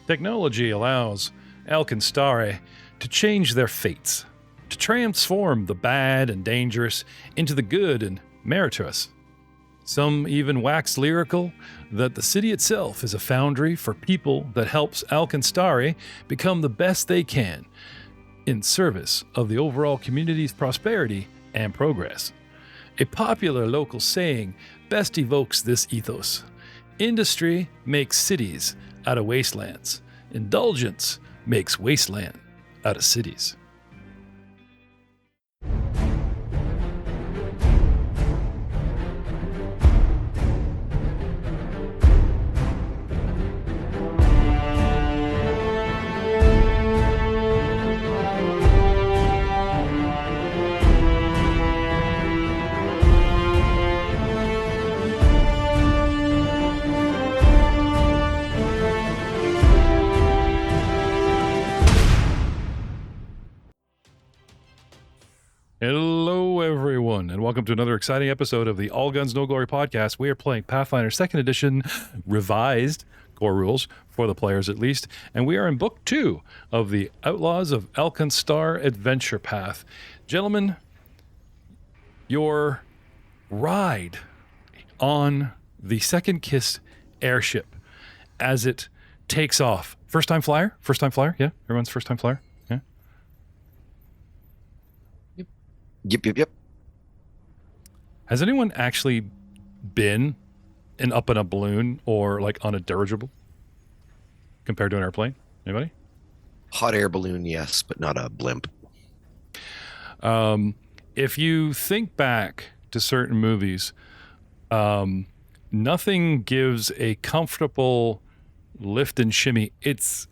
Technology allows AlkenStar to change their fates, to transform the bad and dangerous into the good and meritorious. Some even wax lyrical that the city itself is a foundry for people that helps AlkenStar become the best they can in service of the overall community's prosperity and progress. A popular local saying best evokes this ethos. Industry makes cities out of wastelands. Indulgence makes wasteland out of cities. Hello, everyone, and welcome to another exciting episode of the All Guns, No Glory podcast. We are playing Pathfinder 2nd Edition, revised core rules, for the players at least, and we are in Book 2 of the Outlaws of AlkenStar Adventure Path. Gentlemen, your ride on the Second Kiss airship as it takes off. First time flyer? Yeah? Everyone's first time flyer? Yeah? Yep. Has anyone actually been up in a balloon or like on a dirigible compared to an airplane? Anybody? Hot air balloon, yes, but not a blimp. If you think back to certain movies, nothing gives a comfortable lift and shimmy. It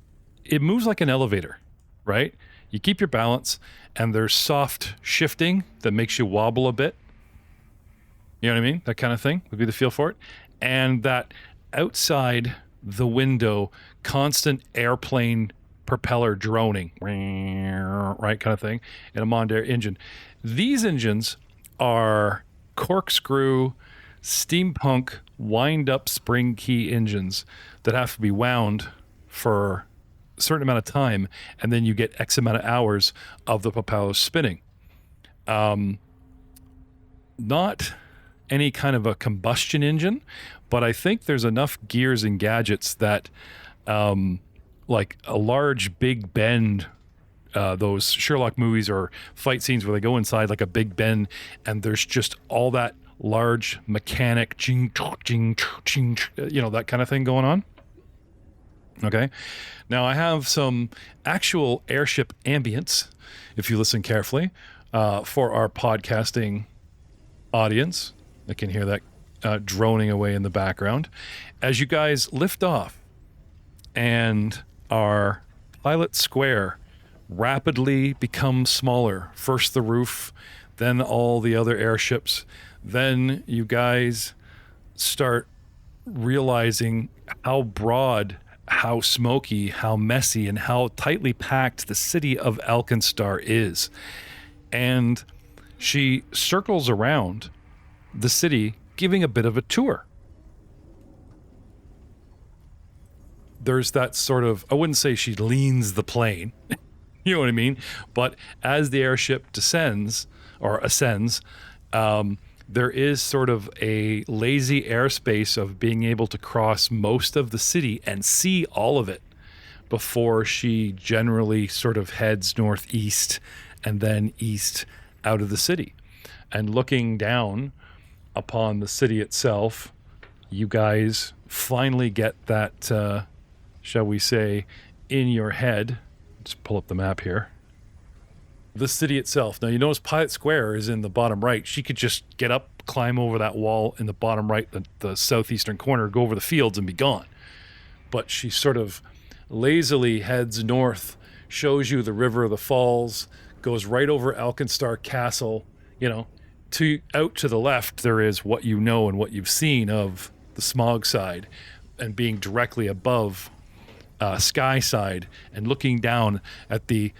moves like an elevator, right? You keep your balance, and there's soft shifting that makes you wobble a bit. You know what I mean? That kind of thing would be the feel for it. And that outside the window, constant airplane propeller droning, right, kind of thing, in a Monger engine. These engines are corkscrew, steampunk, wind-up spring key engines that have to be wound for certain amount of time, and then you get X amount of hours of the propeller spinning. Not any kind of a combustion engine, but I think there's enough gears and gadgets that like a large Big Bend, those Sherlock movies or fight scenes where they go inside like a Big Ben and there's just all that large mechanic ching, that kind of thing going on. Okay. Now I have some actual airship ambience, if you listen carefully, for our podcasting audience. I can hear that droning away in the background. As you guys lift off and our pilot square rapidly becomes smaller. First the roof, then all the other airships. Then you guys start realizing how broad, how smoky, how messy, and how tightly packed the city of AlkenStar is. And she circles around the city, giving a bit of a tour. There's that sort of, I wouldn't say she leans the plane, you know what I mean? But as the airship descends or ascends, there is sort of a lazy airspace of being able to cross most of the city and see all of it before she generally sort of heads northeast and then east out of the city. And looking down upon the city itself, you guys finally get that, shall we say, in your head. Just pull up the map here. The city itself. Now, you notice Pilot Square is in the bottom right. She could just get up, climb over that wall in the bottom right, the southeastern corner, go over the fields and be gone. But she sort of lazily heads north, shows you the river, the falls, goes right over AlkenStar Castle. Out to the left, there is what you know and what you've seen of the smog side, and being directly above sky side and looking down at the,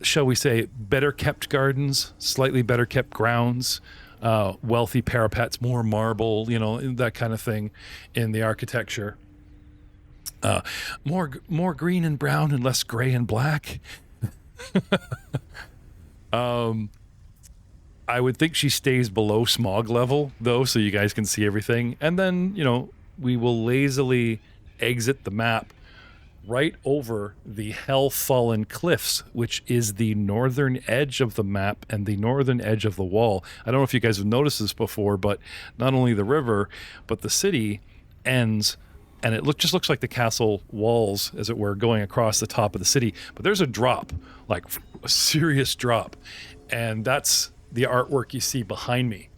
shall we say, better kept gardens, slightly better kept grounds, wealthy parapets, more marble, that kind of thing in the architecture. More green and brown and less gray and black. I would think she stays below smog level, though, so you guys can see everything. And then, we will lazily exit the map right over the Hell-Fallen Cliffs, which is the northern edge of the map and the northern edge of the wall. I don't know if you guys have noticed this before, but not only the river, but the city ends, and it just looks like the castle walls, as it were, going across the top of the city. But there's a drop, like a serious drop, and that's the artwork you see behind me.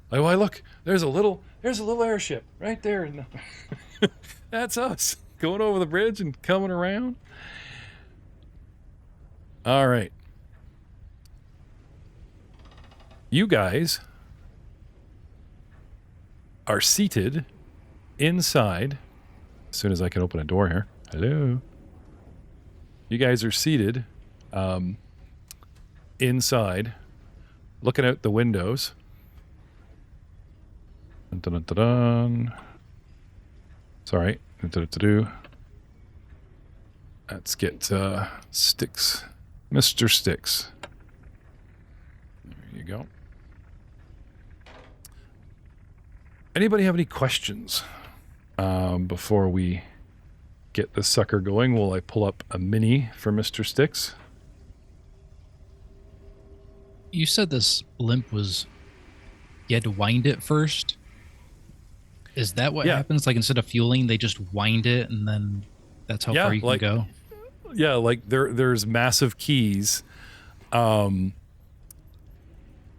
Why look, there's a little airship right there. That's us going over the bridge and coming around. All right. You guys are seated inside. As soon as I can open a door here. Hello. You guys are seated inside, looking out the windows. Dun, dun, dun, dun. Sorry. Let's get Sticks. Mr. Sticks. There you go. Anybody have any questions before we get the sucker going? Will I pull up a mini for Mr. Sticks? You said this blimp was... You had to wind it first? Is that what happens? Like, instead of fueling, they just wind it, and then that's how far you can go? Yeah, like there's massive keys. Have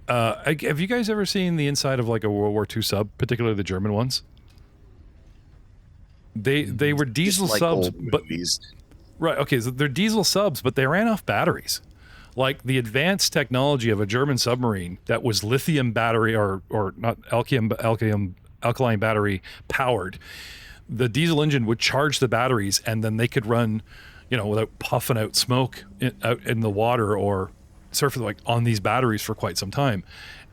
you guys ever seen the inside of like a World War II sub, particularly the German ones? They were diesel Just like subs, old but movies. right. Okay, so they're diesel subs, but they ran off batteries. Like the advanced technology of a German submarine that was lithium battery or not alkaline battery powered. The diesel engine would charge the batteries, and then they could run, without puffing out smoke out in the water or surfing like on these batteries for quite some time.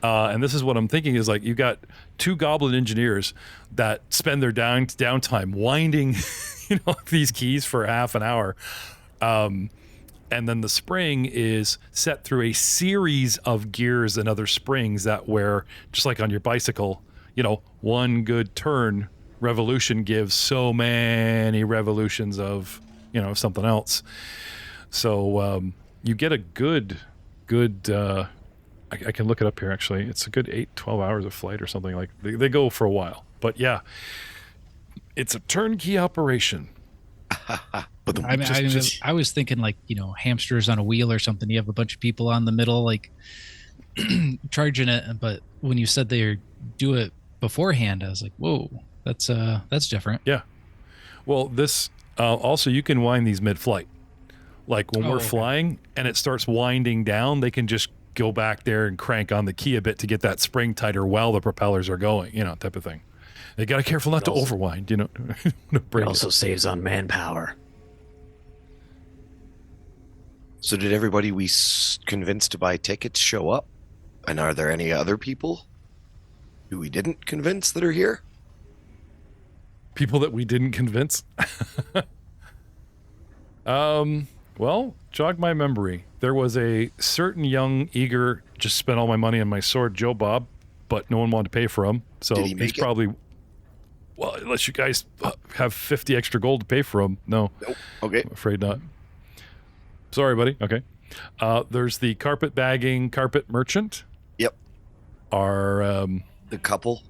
And this is what I'm thinking is like you got two goblin engineers that spend their downtime winding, these keys for half an hour. And then the spring is set through a series of gears and other springs that where, just like on your bicycle, one good turn revolution gives so many revolutions of, something else. So you get a good, I can look it up here actually. It's a good 12 hours of flight or something. Like they go for a while. But yeah, it's a turnkey operation. I was thinking like, hamsters on a wheel or something. You have a bunch of people on the middle, like charging it. But when you said they do it beforehand, I was like, whoa, that's different. Yeah. Well, this also you can wind these mid-flight. Like when we're flying and it starts winding down, they can just go back there and crank on the key a bit to get that spring tighter while the propellers are going, type of thing. They got to be careful not to overwind, It also saves on manpower. So did everybody we convinced to buy tickets show up? And are there any other people who we didn't convince that are here? People that we didn't convince? Well, jog my memory. There was a certain young, eager, just spent all my money on my sword, Joe Bob, but no one wanted to pay for him. So Did he make he's probably... Well, unless you guys have 50 extra gold to pay for him. No. Nope. Okay. I'm afraid not. Sorry, buddy. Okay. There's the carpet bagging carpet merchant. Yep. Our... The couple.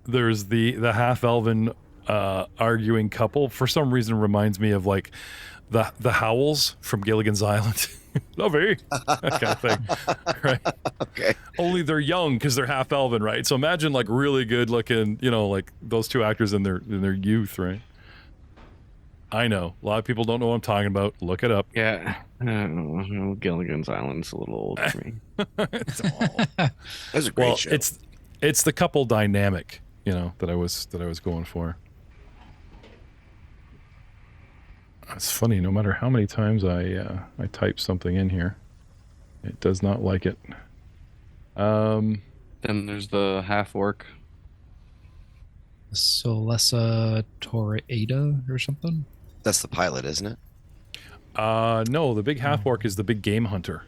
There's the half-elven arguing couple. For some reason reminds me of like the Howells from Gilligan's Island. Lovey, that kind of thing, right? Okay. Only they're young because they're half-elven, right? So imagine like really good looking, like those two actors in their youth, right? I know a lot of people don't know what I'm talking about. Look it up. Yeah, I don't know. Gilligan's Island's a little old for me. That was a great show. It's the couple dynamic, that I was going for. It's funny. No matter how many times I type something in here, it does not like it. Then there's the half orc. Solessa Torreada or something. That's the pilot, isn't it? No, the big half orc is the big game hunter,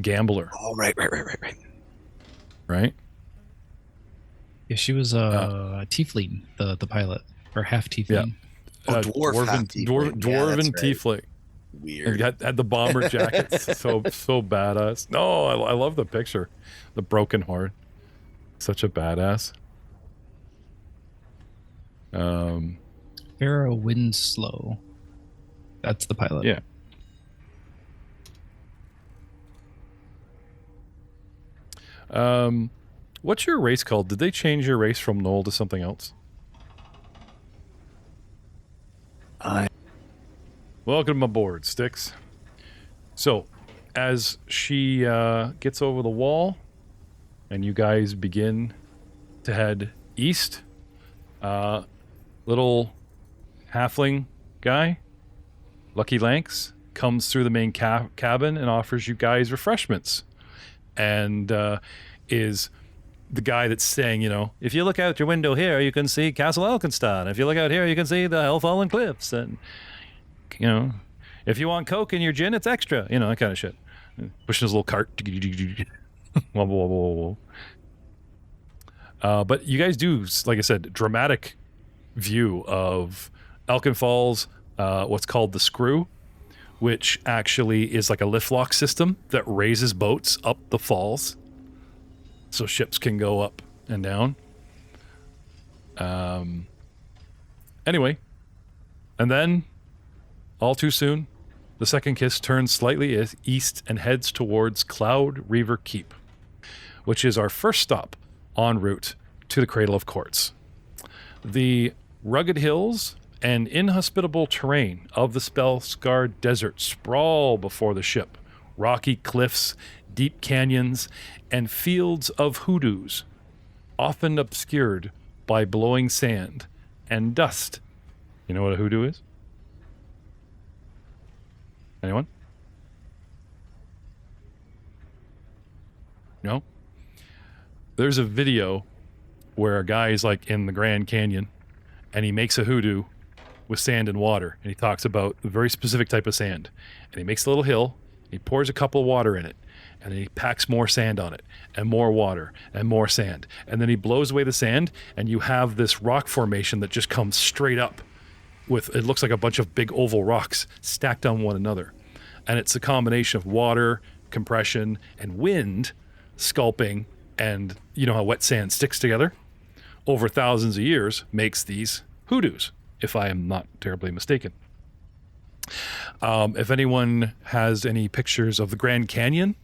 gambler, Oh, right. right? Yeah, she was a tiefling, the pilot, or half tiefling. Oh, dwarf half tiefling. Dwarven that's right. tiefling. Weird. And had the bomber jackets, so badass. No, I love the picture, the broken heart, such a badass. Pharaoh Winslow. That's the pilot. Yeah. What's your race called? Did they change your race from Knoll to something else? Welcome aboard, Styx. So, as she gets over the wall, and you guys begin to head east, little halfling guy, Lucky Lanks, comes through the main cabin and offers you guys refreshments, and is the guy that's saying, you know, if you look out your window here, you can see Castle AlkenStar. And if you look out here, you can see the Hellfallen Cliffs. And, you know, if you want Coke in your gin, it's extra. You know, that kind of shit. Pushing his little cart. But you guys do, like I said, dramatic view of Alken Falls, what's called the Screw, which actually is like a lift lock system that raises boats up the falls so ships can go up and down. Anyway, and then all too soon, the second kiss turns slightly east and heads towards Cloud Reaver Keep, which is our first stop en route to the Cradle of Courts. The rugged hills and inhospitable terrain of the spell-scarred desert sprawl before the ship. Rocky cliffs, deep canyons, and fields of hoodoos, often obscured by blowing sand and dust. You know what a hoodoo is? Anyone? No? There's a video where a guy is like in the Grand Canyon and he makes a hoodoo with sand and water, and he talks about a very specific type of sand, and he makes a little hill, he pours a cup of water in it, and then he packs more sand on it, and more water, and more sand, and then he blows away the sand, and you have this rock formation that just comes straight up with, it looks like a bunch of big oval rocks stacked on one another, and it's a combination of water, compression, and wind sculpting, and you know how wet sand sticks together over thousands of years makes these hoodoos, if I am not terribly mistaken. If anyone has any pictures of the Grand Canyon,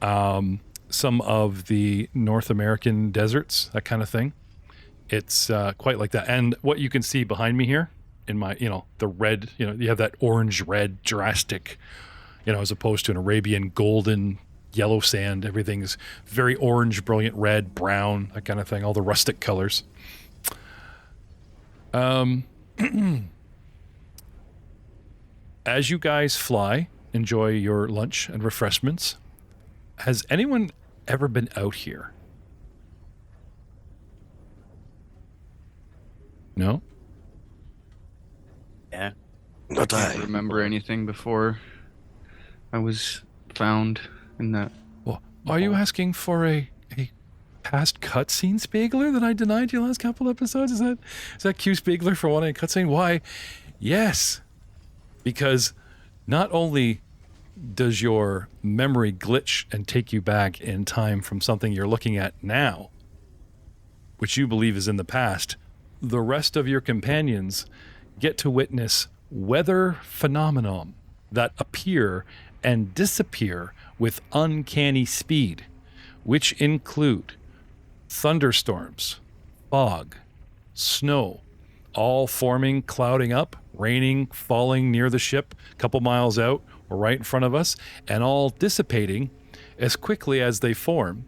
some of the North American deserts, that kind of thing, it's quite like that. And what you can see behind me here in my, you know, the red, you know, you have that orange red drastic, you know, as opposed to an Arabian golden yellow sand. Everything's very orange, brilliant red, brown, that kind of thing, all the rustic colors. As you guys fly, enjoy your lunch and refreshments. Has anyone ever been out here? No? Yeah. Not I I. can't remember anything before I was found in that. Well, are you asking for a past cutscene Spiegler that I denied you last couple episodes? Is that Q Spiegler for wanting a cutscene? Why? Yes. Because not only does your memory glitch and take you back in time from something you're looking at now, which you believe is in the past, the rest of your companions get to witness weather phenomenon that appear and disappear with uncanny speed, which include thunderstorms, fog, snow, all forming, clouding up, raining, falling near the ship, a couple miles out or right in front of us, and all dissipating as quickly as they form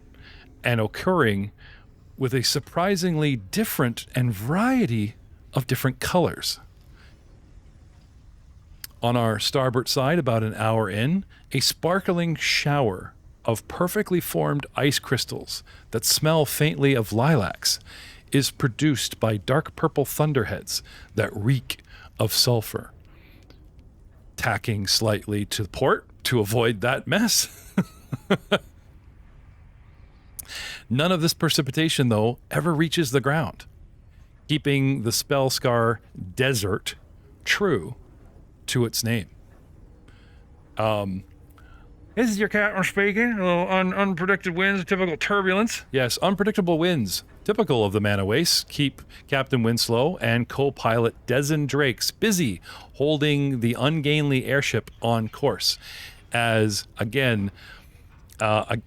and occurring with a surprisingly different and variety of different colors. On our starboard side, about an hour in, a sparkling shower of perfectly formed ice crystals that smell faintly of lilacs is produced by dark purple thunderheads that reek of sulfur. Tacking slightly to port to avoid that mess. None of this precipitation, though, ever reaches the ground, keeping the spellscar desert true to its name. This is your captain speaking. A little unpredicted winds, typical turbulence. Yes, unpredictable winds, typical of the Mana Wastes, keep Captain Winslow and co-pilot Dezen Drakes busy holding the ungainly airship on course. As, again,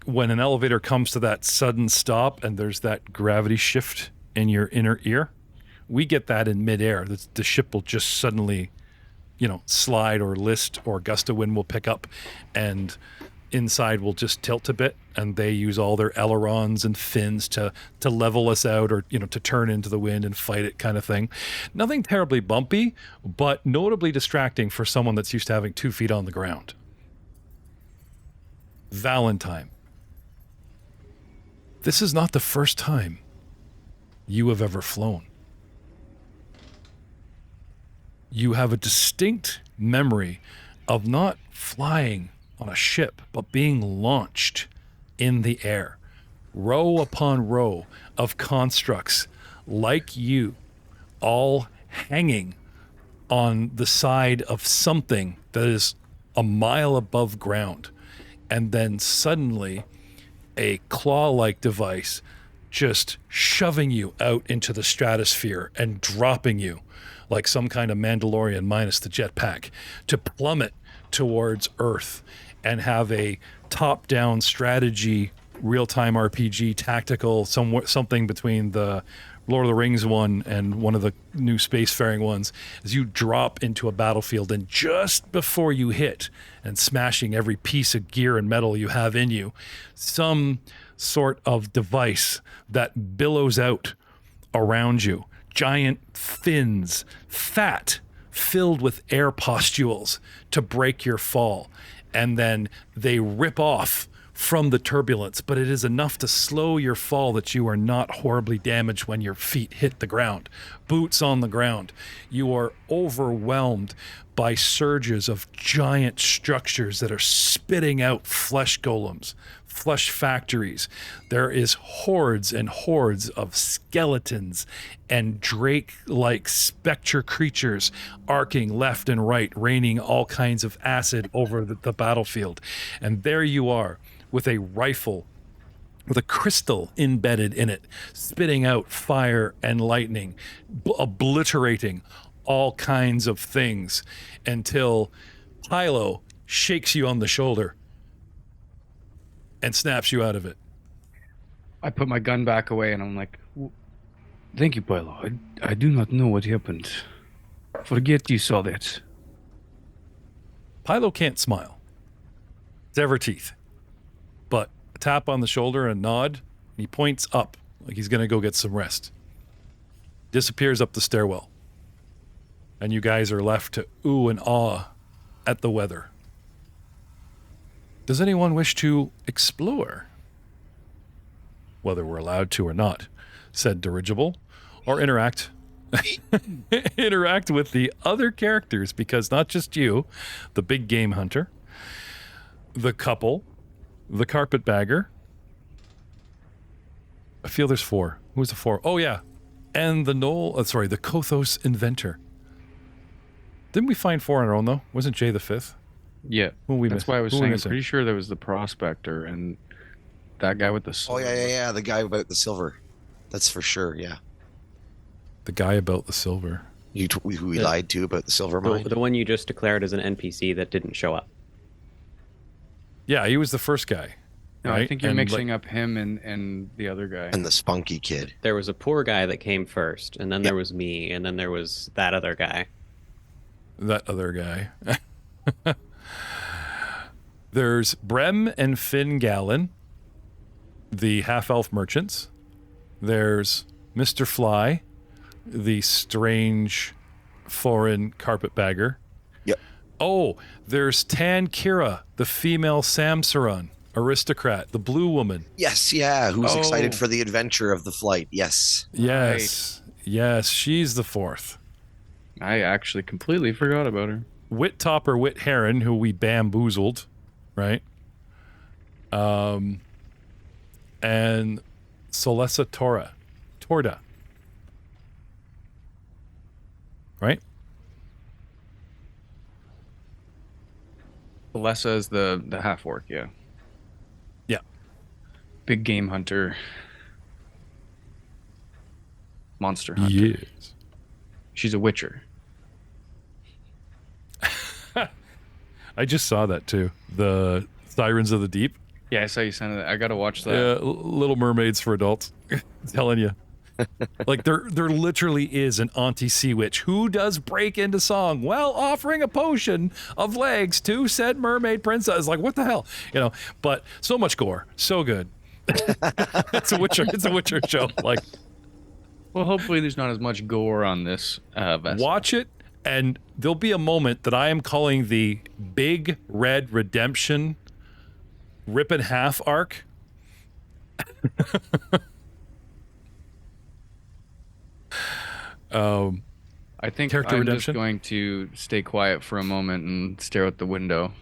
when an elevator comes to that sudden stop and there's that gravity shift in your inner ear, we get that in midair. The ship will just suddenly, slide or list, or gust of wind will pick up, and inside will just tilt a bit, and they use all their ailerons and fins to level us out, or to turn into the wind and fight it, kind of thing. Nothing terribly bumpy, but notably distracting for someone that's used to having 2 feet on the ground. Valentine, this is not the first time you have ever flown. You have a distinct memory of not flying on a ship, but being launched in the air. Row upon row of constructs like you, all hanging on the side of something that is a mile above ground. And then suddenly a claw-like device just shoving you out into the stratosphere and dropping you like some kind of Mandalorian minus the jetpack to plummet towards Earth and have a top-down strategy, real-time RPG, tactical, something between the Lord of the Rings one and one of the new spacefaring ones, as you drop into a battlefield, and just before you hit and smashing every piece of gear and metal you have in you, some sort of device that billows out around you, giant fins, fat, filled with air pustules to break your fall, and then they rip off from the turbulence, but it is enough to slow your fall that you are not horribly damaged when your feet hit the ground. Boots on the ground. You are overwhelmed by surges of giant structures that are spitting out flesh golems, flesh factories. There is hordes and hordes of skeletons and drake-like spectre creatures arcing left and right, raining all kinds of acid over the battlefield. And there you are, with a rifle with a crystal embedded in it, spitting out fire and lightning, obliterating all kinds of things, until Pylo shakes you on the shoulder and snaps you out of it. I put my gun back away and I'm like, thank you, Pylo. I do not know what happened. Forget you saw that. Pylo can't smile. Sever teeth. But a tap on the shoulder and a nod, and he points up like he's going to go get some rest. Disappears up the stairwell. And you guys are left to ooh and ah at the weather. Does anyone wish to explore? Whether we're allowed to or not, said Dirigible, or interact with the other characters, because not just you, the big game hunter, the couple, the carpetbagger. I feel there's 4. Who's the 4? Oh yeah, and the the Kothos inventor. Didn't we find 4 on our own though? Wasn't Jay the 5th? Yeah, that's why I was saying. I'm pretty sure there was the prospector and that guy with the silver. Oh yeah, the guy about the silver. That's for sure. Yeah, the guy about the silver. Who we lied to about the silver mine. The one you just declared as an NPC that didn't show up. Yeah, he was the first guy. No, right? I think you're mixing up him and the other guy. And the spunky kid. There was a poor guy that came first, and then there was me, and then there was that other guy. That other guy. There's Brem and Finn Gallon, the half-elf merchants. There's Mr. Fly, the strange foreign carpetbagger. Yep. Oh, there's Tan Kira, the female Samsaron. aristocrat, the blue woman. Yes, yeah. Who's excited Oh. for the adventure of the flight? Yes. Yes. Yes, she's the fourth. I actually completely forgot about her. Wit Topper Wit Heron, who we bamboozled, right? And Solessa Torda. Right? Alessa is the half orc, yeah. Yeah. Big game hunter. Monster hunter. Yes. She's a witcher. I just saw that too. The Sirens of the Deep. Yeah, I saw you send it. I gotta watch that. Yeah, Little Mermaids for adults. Telling you. Like there literally is an Auntie Sea Witch who does break into song while offering a potion of legs to said mermaid princess. Like, what the hell? You know, but so much gore. So good. It's a Witcher show. Like, Well, hopefully there's not as much gore on this vessel. watch it, and there'll be a moment that I am calling the Big Red Redemption Rip in Half arc. I think Character I'm redemption? just going to stay quiet for a moment and stare out the window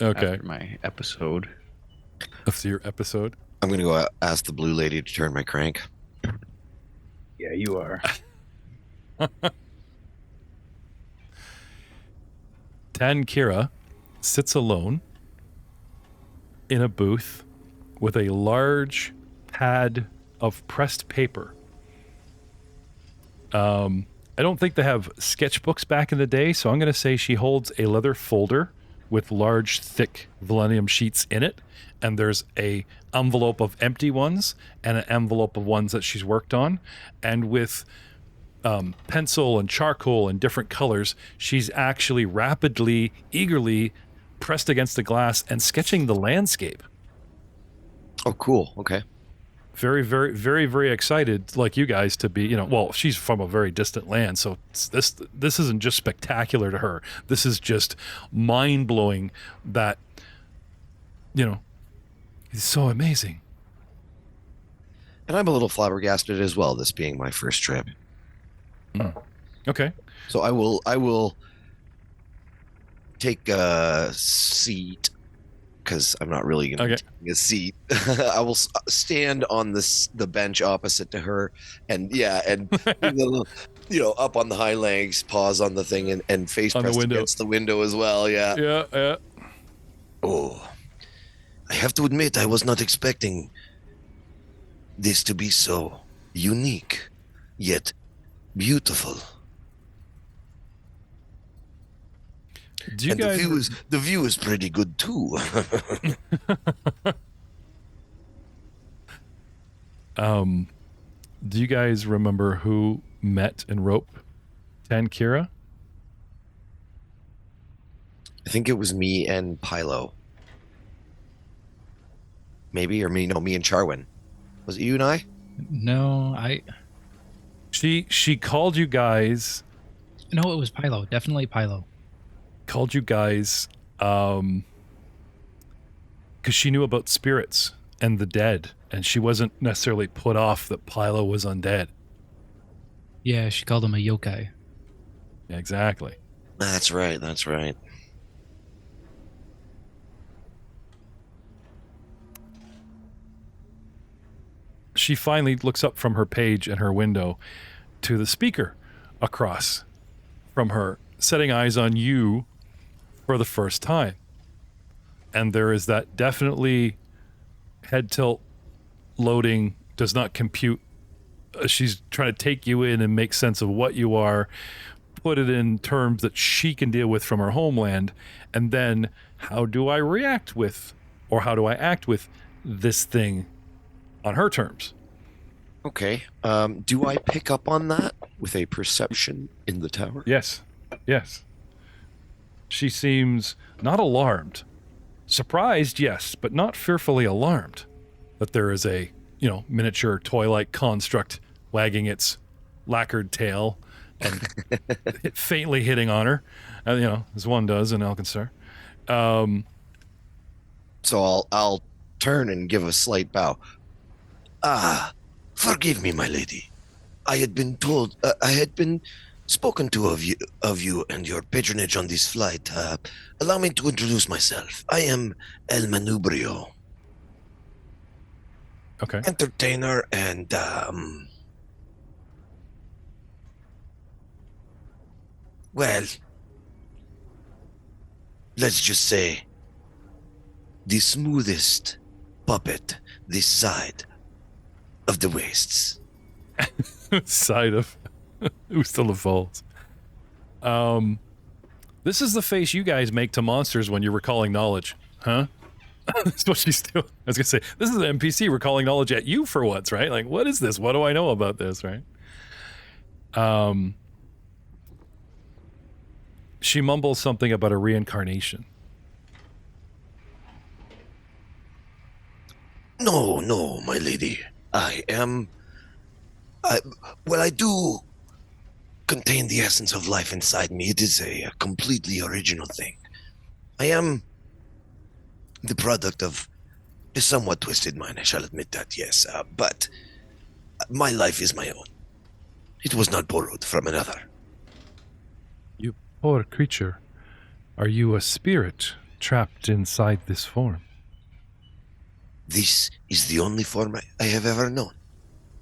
Okay, after my episode. after your episode. I'm going to go ask the blue lady to turn my crank. Yeah, you are. Tankira sits alone in a booth with a large pad of pressed paper. I don't think they have sketchbooks back in the day, so I'm going to say she holds a leather folder with large, thick Valenium sheets in it, and there's a envelope of empty ones and an envelope of ones that she's worked on, and with pencil and charcoal and different colors, she's actually rapidly, eagerly pressed against the glass and sketching the landscape. Oh, cool. Okay. Very, very, very, very excited, like you guys, to be, well, she's from a very distant land, so this isn't just spectacular to her. This is just mind-blowing that, it's so amazing. And I'm a little flabbergasted as well, this being my first trip. Okay. So I will take a seat, because I'm not really going to Okay. take a seat. I will stand on the bench opposite to her, and do the little, up on the high legs, paws on the thing, and face On the pressed window. against the window as well. Yeah. Yeah. Oh, I have to admit, I was not expecting this to be so unique, yet beautiful. Do you And guys... the view is pretty good too. Do you guys remember who met and wrote Tankira? I think it was me and Pilo. Maybe, or me and Charwin. Was it you and I? No, She called you guys... no, it was Pilo. Definitely Pilo. called you guys because she knew about spirits and the dead, and she wasn't necessarily put off that Pilo was undead. Yeah, she called him a yokai. Exactly. That's right. That's right. She finally looks up from her page in her window to the speaker across from her, setting eyes on you for the first time. And there is that definitely head tilt loading, does not compute. She's trying to take you in and make sense of what you are, put it in terms that she can deal with from her homeland. And then how do I react with, or how do I act with this thing on her terms? Okay. Do I pick up on that with a perception in the tower? Yes. Yes. She seems not alarmed. Surprised, yes, but not fearfully alarmed that there is a, miniature toy-like construct wagging its lacquered tail and faintly hitting on her, as one does in AlkenStar. So I'll turn and give a slight bow. Ah, forgive me, my lady. I had been told, I had been spoken to of you and your patronage on this flight. Allow me to introduce myself. I am El Manubrio, Okay. entertainer and well, let's just say the smoothest puppet this side of the wastes. Side of Ustala Falls. This is the face you guys make to monsters when you're recalling knowledge, huh? That's what she's doing. I was gonna say, this is an NPC recalling knowledge at you for once, right? Like, what is this? What do I know about this, right? She mumbles something about a reincarnation. No, no, my lady. I do contain the essence of life inside me. It is a completely original thing. I am the product of a somewhat twisted mind, I shall admit that, yes. But my life is my own. It was not borrowed from another. You poor creature. Are you a spirit trapped inside this form? This is the only form I have ever known.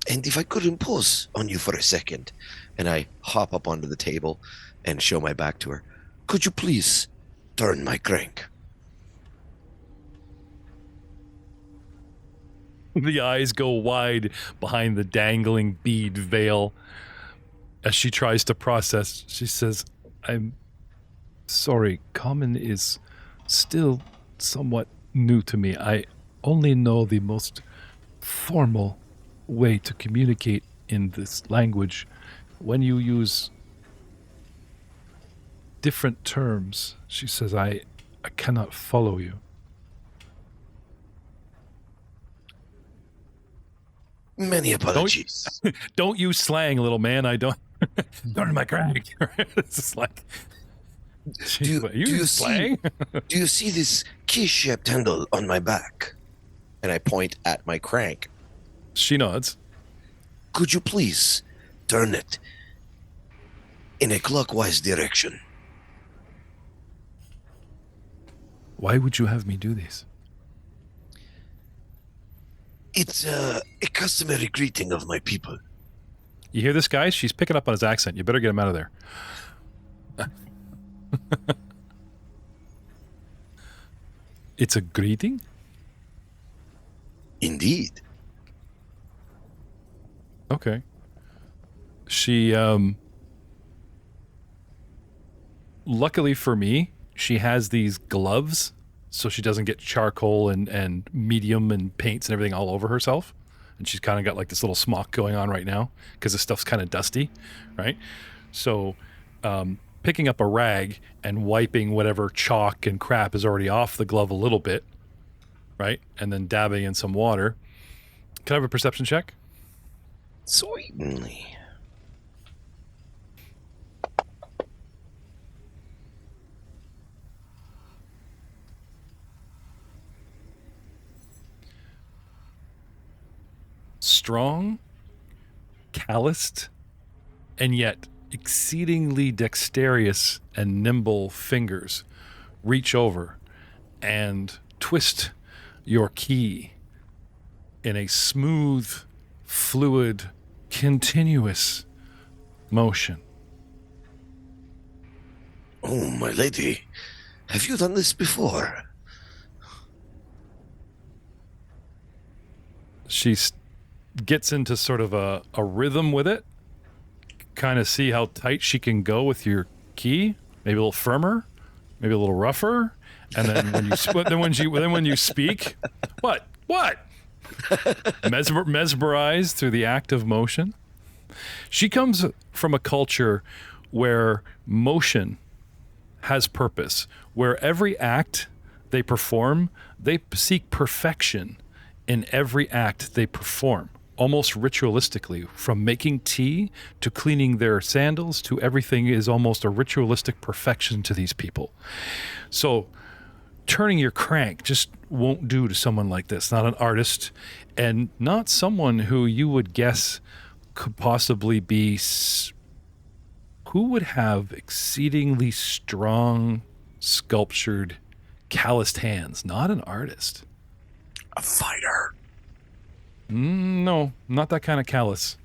And if I could impose on you for a second, and I hop up onto the table and show my back to her, could you please turn my crank? The eyes go wide behind the dangling bead veil. As she tries to process, she says, I'm sorry, common is still somewhat new to me. I only know the most formal way to communicate in this language. When you use different terms, she says, I cannot follow you. Many apologies. Don't use slang, little man. I don't. Turn my crank. It's just like, Do you slang? Do you see this key-shaped handle on my back? And I point at my crank. She nods. Could you please turn it in a clockwise direction? Why would you have me do this? It's a customary greeting of my people. You hear this, guys? She's picking up on his accent. You better get him out of there. It's a greeting? Indeed. Okay. She, luckily for me, she has these gloves so she doesn't get charcoal and medium and paints and everything all over herself. And she's kind of got like this little smock going on right now because the stuff's kind of dusty, right? So picking up a rag and wiping whatever chalk and crap is already off the glove a little bit, right? And then dabbing in some water. Can I have a perception check? Certainly. Strong, calloused, and yet exceedingly dexterous and nimble fingers reach over and twist your key in a smooth, fluid, continuous motion. Oh, my lady, have you done this before? She gets into sort of a rhythm with it. Kind of see how tight she can go with your key. Maybe a little firmer, maybe a little rougher. And then when you speak, what? Mesmerized through the act of motion. She comes from a culture where motion has purpose, where every act they perform, they seek perfection in every act they perform, almost ritualistically. From making tea to cleaning their sandals to everything is almost a ritualistic perfection to these people. So turning your crank just won't do to someone like this. Not an artist, and not someone who you would guess could possibly be who would have exceedingly strong, sculptured, calloused hands. Not an artist. A fighter. No, not that kind of callous.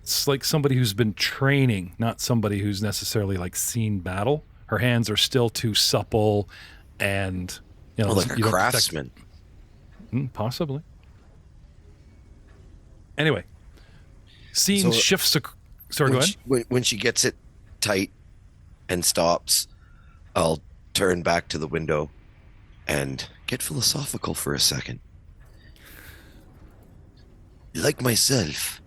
It's like somebody who's been training, not somebody who's necessarily like seen battle. Her hands are still too supple, and Like a you don't detect- craftsman. Possibly. Anyway, scene So, shifts. Sorry, go ahead. When she gets it tight and stops, I'll turn back to the window and get philosophical for a second. Like myself,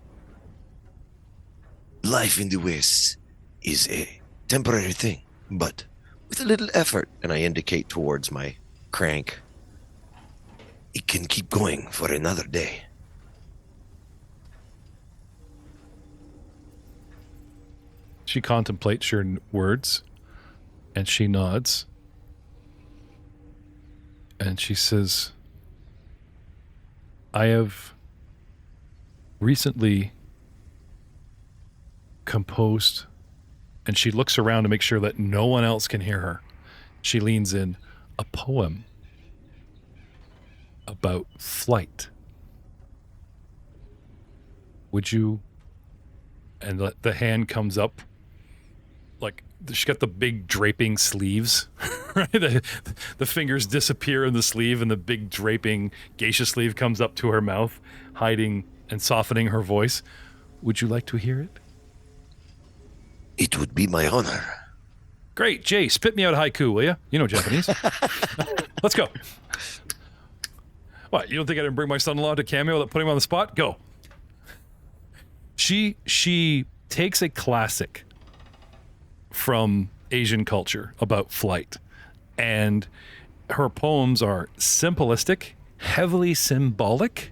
life in the West is a temporary thing, but with a little effort, and I indicate towards my crank, it can keep going for another day. She contemplates your words, and she nods, and she says, I have recently composed, and she looks around to make sure that no one else can hear her. She leans in, a poem about flight. Would you? And the hand comes up, like she's got the big draping sleeves, right? The fingers disappear in the sleeve, and the big draping geisha sleeve comes up to her mouth, hiding and softening her voice. Would you like to hear it? It would be my honor. Great, Jay, spit me out a haiku, will you? You know Japanese. Let's go. What, you don't think I didn't bring my son-in-law to cameo without putting him on the spot? Go. She takes a classic from Asian culture about flight, and her poems are simplistic, heavily symbolic,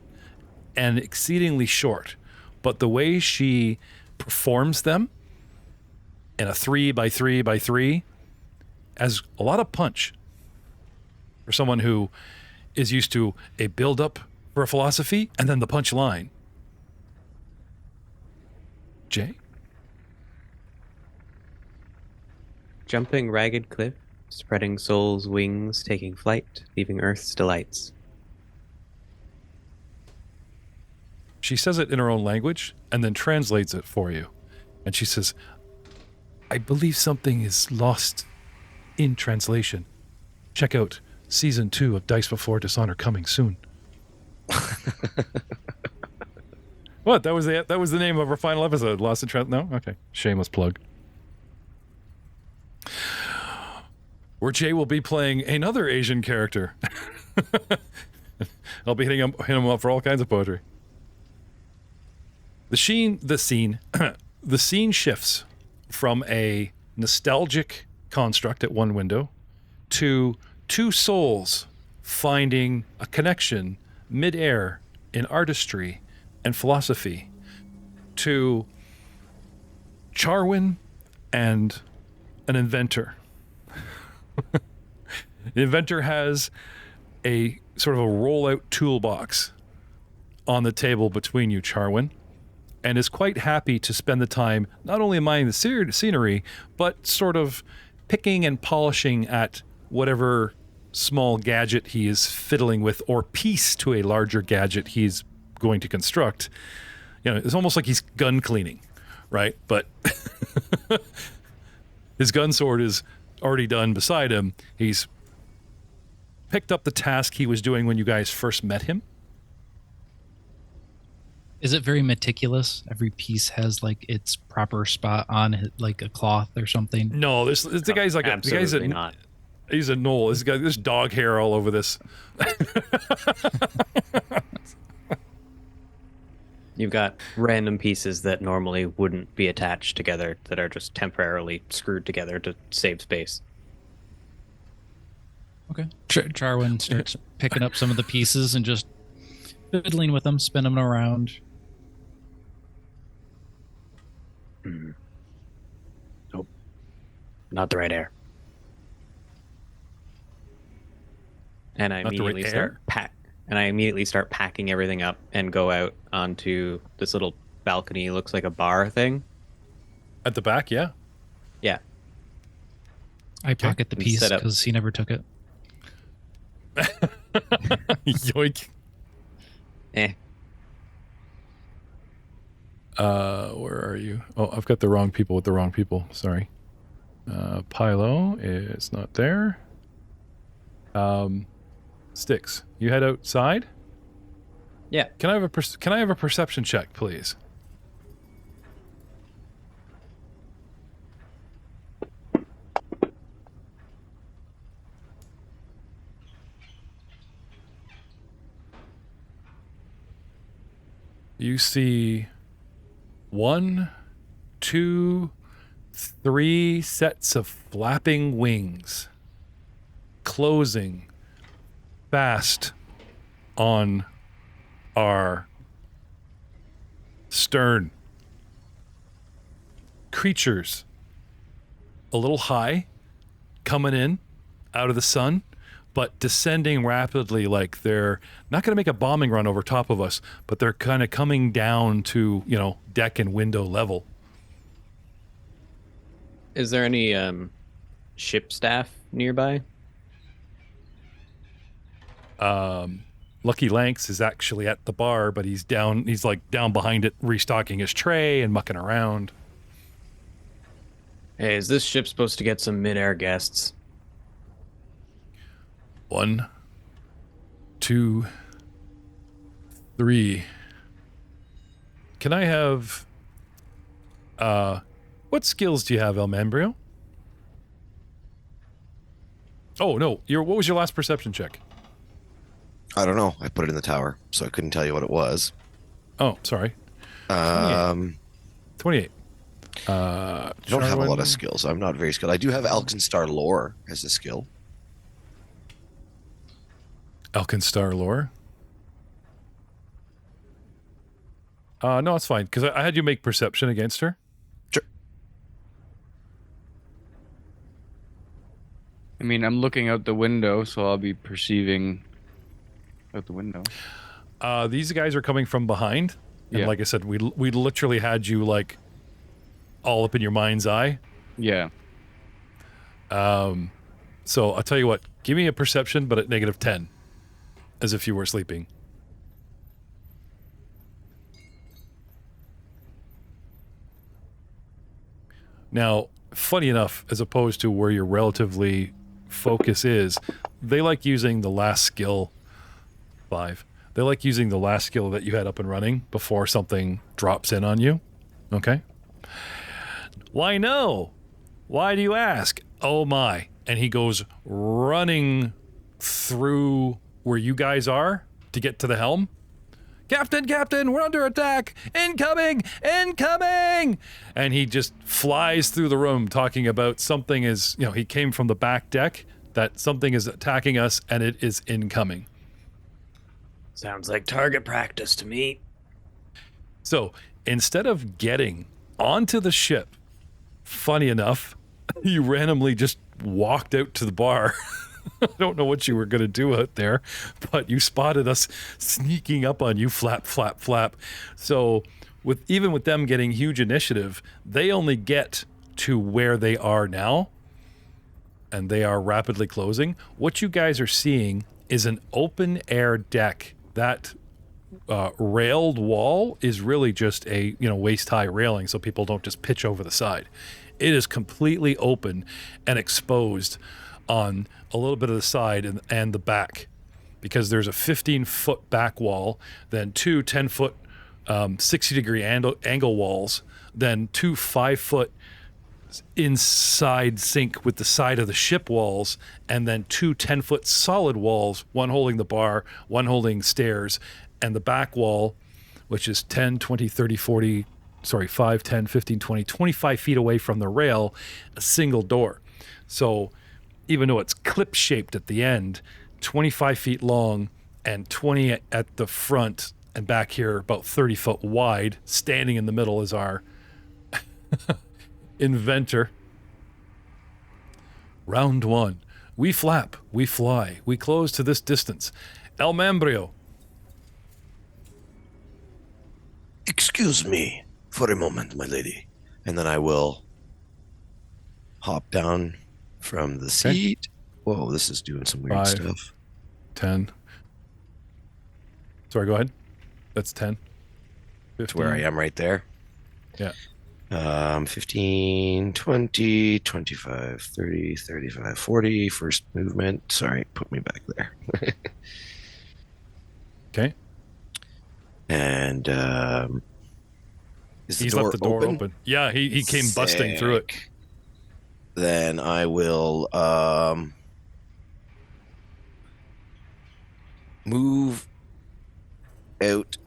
and exceedingly short. But the way she performs them in a 3x3x3 has a lot of punch for someone who is used to a build-up for a philosophy and then the punch line. Jay? Jumping ragged cliff, spreading soul's wings, taking flight, leaving earth's delights. She says it in her own language and then translates it for you. And she says, I believe something is lost in translation. Check out season 2 of Dice Before Dishonor coming soon. What? That was the name of our final episode. Lost in No? Okay. Shameless plug. Where Jay will be playing another Asian character. I'll be hitting him up for all kinds of poetry. The scene shifts from a nostalgic construct at one window to two souls finding a connection midair in artistry and philosophy, to Charwin and an inventor. The inventor has a sort of a rollout toolbox on the table between you, Charwin, and is quite happy to spend the time not only admiring the scenery, but sort of picking and polishing at whatever small gadget he is fiddling with, or piece to a larger gadget he's going to construct. You know, it's almost like he's gun cleaning, right? But his gun sword is already done beside him. He's picked up the task he was doing when you guys first met him. Is it very meticulous? Every piece has like its proper spot on it, like a cloth or something. No, the guy's like Absolutely not. He's a knoll. There's dog hair all over this. You've got random pieces that normally wouldn't be attached together that are just temporarily screwed together to save space. Okay. Charwin starts picking up some of the pieces and just fiddling with them, spinning them around. Nope. Not the right air. And I Not the right immediately air? start packing everything up and go out onto this little balcony. Looks like a bar thing. At the back, yeah. Yeah. I pocket the And piece set up. because he never took it. Yoink. Eh. Where are you? Oh, I've got the wrong people with the wrong people. Sorry. Pilo is not there. Sticks, you head outside. Yeah. Can I have a perception check, please? You see 1, 2, 3 sets of flapping wings closing fast on our stern. Creatures a little high, coming in out of the sun, but descending rapidly, like they're not going to make a bombing run over top of us, but they're kind of coming down to, deck and window level. Is there any ship staff nearby? Lucky Lanks is actually at the bar, but he's down behind it, restocking his tray and mucking around. Hey, is this ship supposed to get some mid-air guests? 1, 2, 3. Can I have what skills do you have, El Membrio? Oh no, what was your last perception check? I don't know. I put it in the tower, so I couldn't tell you what it was. Oh, sorry. 28. I don't have a lot of skills. I'm not very skilled. I do have AlkenStar lore as a skill. AlkenStar lore. No, it's fine, because I had you make perception against her. Sure. I mean, I'm looking out the window, so I'll be perceiving out the window. These guys are coming from behind, and Yeah. like I said, we literally had you like all up in your mind's eye. Yeah. So I'll tell you what, give me a perception, but at -10, as if you were sleeping. Now, funny enough, as opposed to where your relatively focus is, they like using the last skill 5. They like using the last skill that you had up and running before something drops in on you. Okay? Why no? Why do you ask? Oh my. And he goes running through where you guys are to get to the helm. Captain, we're under attack! Incoming! And he just flies through the room talking about something is, he came from the back deck, that something is attacking us and it is incoming. Sounds like target practice to me. So instead of getting onto the ship, funny enough, you randomly just walked out to the bar. I don't know what you were going to do out there, but you spotted us sneaking up on you, flap, flap, flap. So even with them getting huge initiative, they only get to where they are now, and they are rapidly closing. What you guys are seeing is an open air deck. That railed wall is really just a waist high railing, so people don't just pitch over the side. It is completely open and exposed on a little bit of the side and the back, because there's a 15-foot back wall, then 2 10-foot 60-degree angle walls, then 2 5-foot inside sync with the side of the ship walls, and then 2 10-foot solid walls, one holding the bar, one holding stairs, and the back wall, which is 10, 20, 30, 40, 5, 10, 15, 20, 25 feet away from the rail, a single door. So even though it's clip-shaped at the end, 25 feet long and 20 at the front, and back here about 30 foot wide, standing in the middle is our inventor. Round 1. We flap, we fly, we close to this distance. El Mambrio. Excuse me for a moment, my lady. And then I will hop down from the seat. Whoa, this is doing some weird 5, stuff. 10. Sorry, go ahead. That's 10. That's where I am right there. Yeah. 15, 20, 25, 30, 35, 40. First movement. Sorry, put me back there. Okay. And is the He's door left the door open? open. Yeah, he came busting through it. Sick. Then I will move out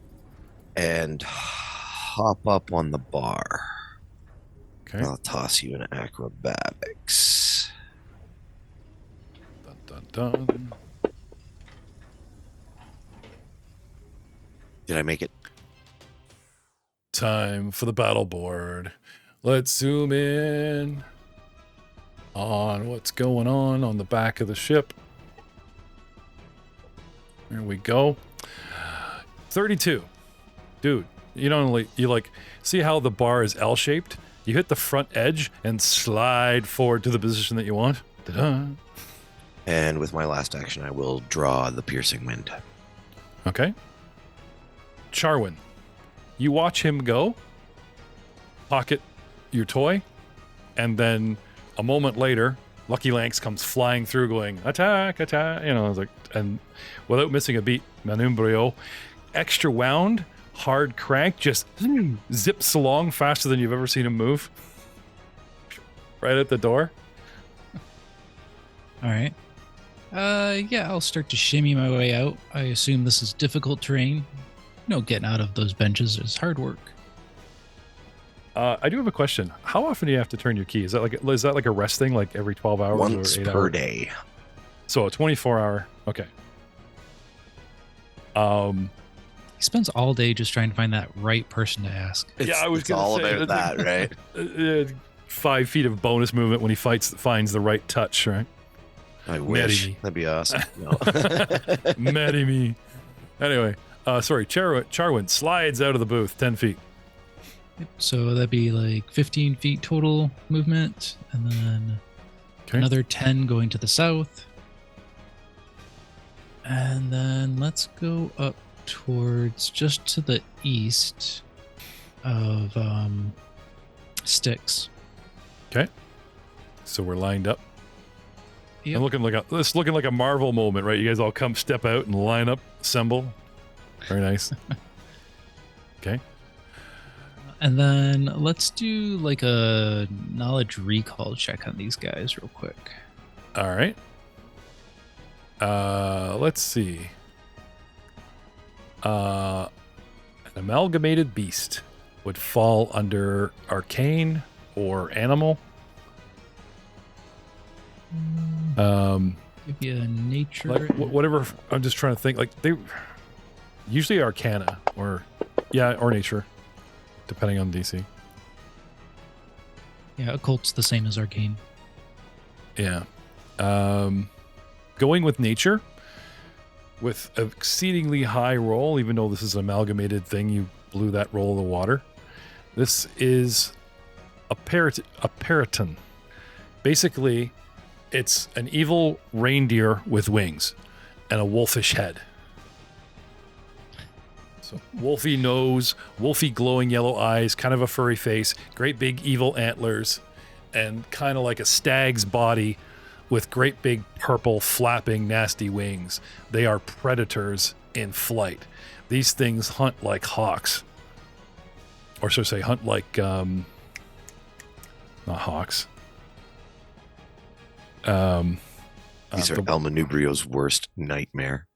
and hop up on the bar. Okay. I'll toss you in acrobatics. Dun, dun, dun. Did I make it? Time for the battle board. Let's zoom in on what's going on the back of the ship. There we go. 32. Dude, you see how the bar is L-shaped? You hit the front edge and slide forward to the position that you want. Ta-da. And with my last action, I will draw the piercing wind. Okay. Charwin, you watch him go, pocket your toy, and then a moment later, Lucky Lanks comes flying through going, attack, attack, I was like, and without missing a beat, Manumbrio, extra wound, hard crank, just zips along faster than you've ever seen him move. Right at the door. All right. Yeah, I'll start to shimmy my way out. I assume this is difficult terrain. Getting out of those benches is hard work. I do have a question. How often do you have to turn your key? Is that like a rest thing, like every 12 hours Once or 8 per hours? day. So a 24-hour. Okay. He spends all day just trying to find that right person to ask. I was it's gonna all say, about that, right? 5 feet of bonus movement when he finds the right touch, right? I wish. me. That'd be awesome. No. Marry me. Anyway, sorry, Charwin slides out of the booth 10 feet. So that'd be like 15 feet total movement, and then another 10 going to the south. And then let's go up towards just to the east of Styx. Okay. So we're lined up. Yep. And looking like a Marvel moment, right? You guys all step out and line up, assemble. Very nice. Okay. And then let's do like a knowledge recall check on these guys real quick. All right. Let's see. An amalgamated beast would fall under arcane or animal. Give you a nature. Like whatever. I'm just trying to think. Like they usually arcana or nature, depending on DC. Yeah, occult's the same as arcane. Yeah. Going with nature with an exceedingly high roll, even though this is an amalgamated thing, you blew that roll in the water. This is a periton. Basically, it's an evil reindeer with wings and a wolfish head. So wolfy nose, wolfy glowing yellow eyes, kind of a furry face, great big evil antlers, and kind of like a stag's body with great big purple flapping nasty wings. They are predators in flight. These things hunt like hawks. Or so say hunt like not hawks. These are El Manubrio's worst nightmare.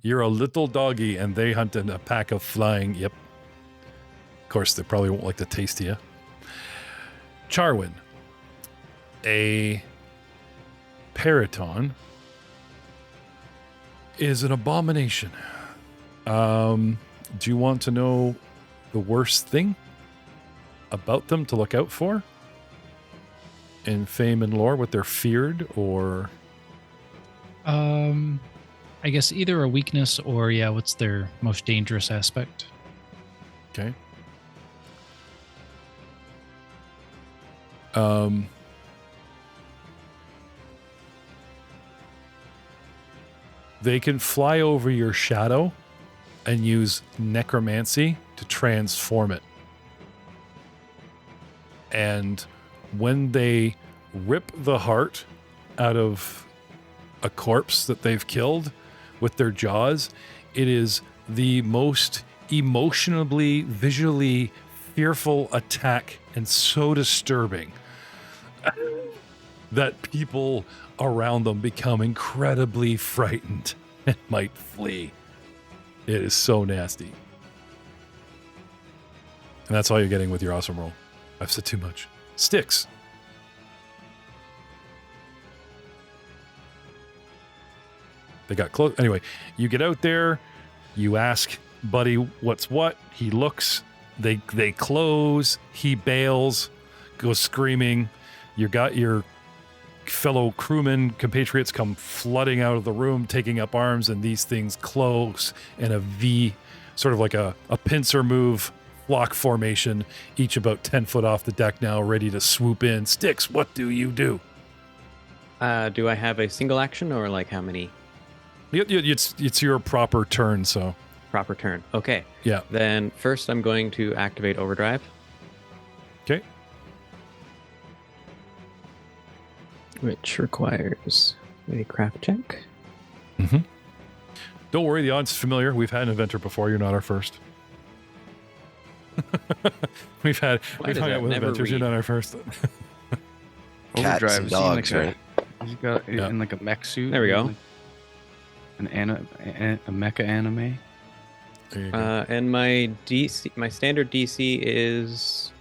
You're a little doggy and they hunt in a pack of flying. Yep. Of course, they probably won't like the taste of you. Charwin, a periton, is an abomination. Do you want to know the worst thing about them to look out for? in fame and lore, what they're feared or? I guess either a weakness or what's their most dangerous aspect? Okay. They can fly over your shadow and use necromancy to transform it. And when they rip the heart out of a corpse that they've killed with their jaws, it is the most emotionally, visually fearful attack and so disturbing that people around them become incredibly frightened and might flee. It is so nasty. And that's all you're getting with your awesome roll. I've said too much. Sticks. They got close. Anyway, you get out there. You ask Buddy what's what. He looks. They close. He bails. Goes screaming. You got your fellow crewmen, compatriots come flooding out of the room, taking up arms, and these things close in a V, sort of like a pincer move, flock formation, each about 10 foot off the deck now, ready to swoop in. Sticks, what do you do? Do I have a single action or like how many? It's your proper turn, so. Proper turn. Okay. Yeah. Then first I'm going to activate Overdrive. Okay. Which requires a craft check. Mm-hmm. Don't worry, the odds familiar. We've had an inventor before. You're not our first. we've hung out with inventors. You're not our first. Cats Overdrive, and is he dogs, like right? He's got in like a mech suit. There we go. Like a mecha anime. There you go. And my DC, my standard DC is.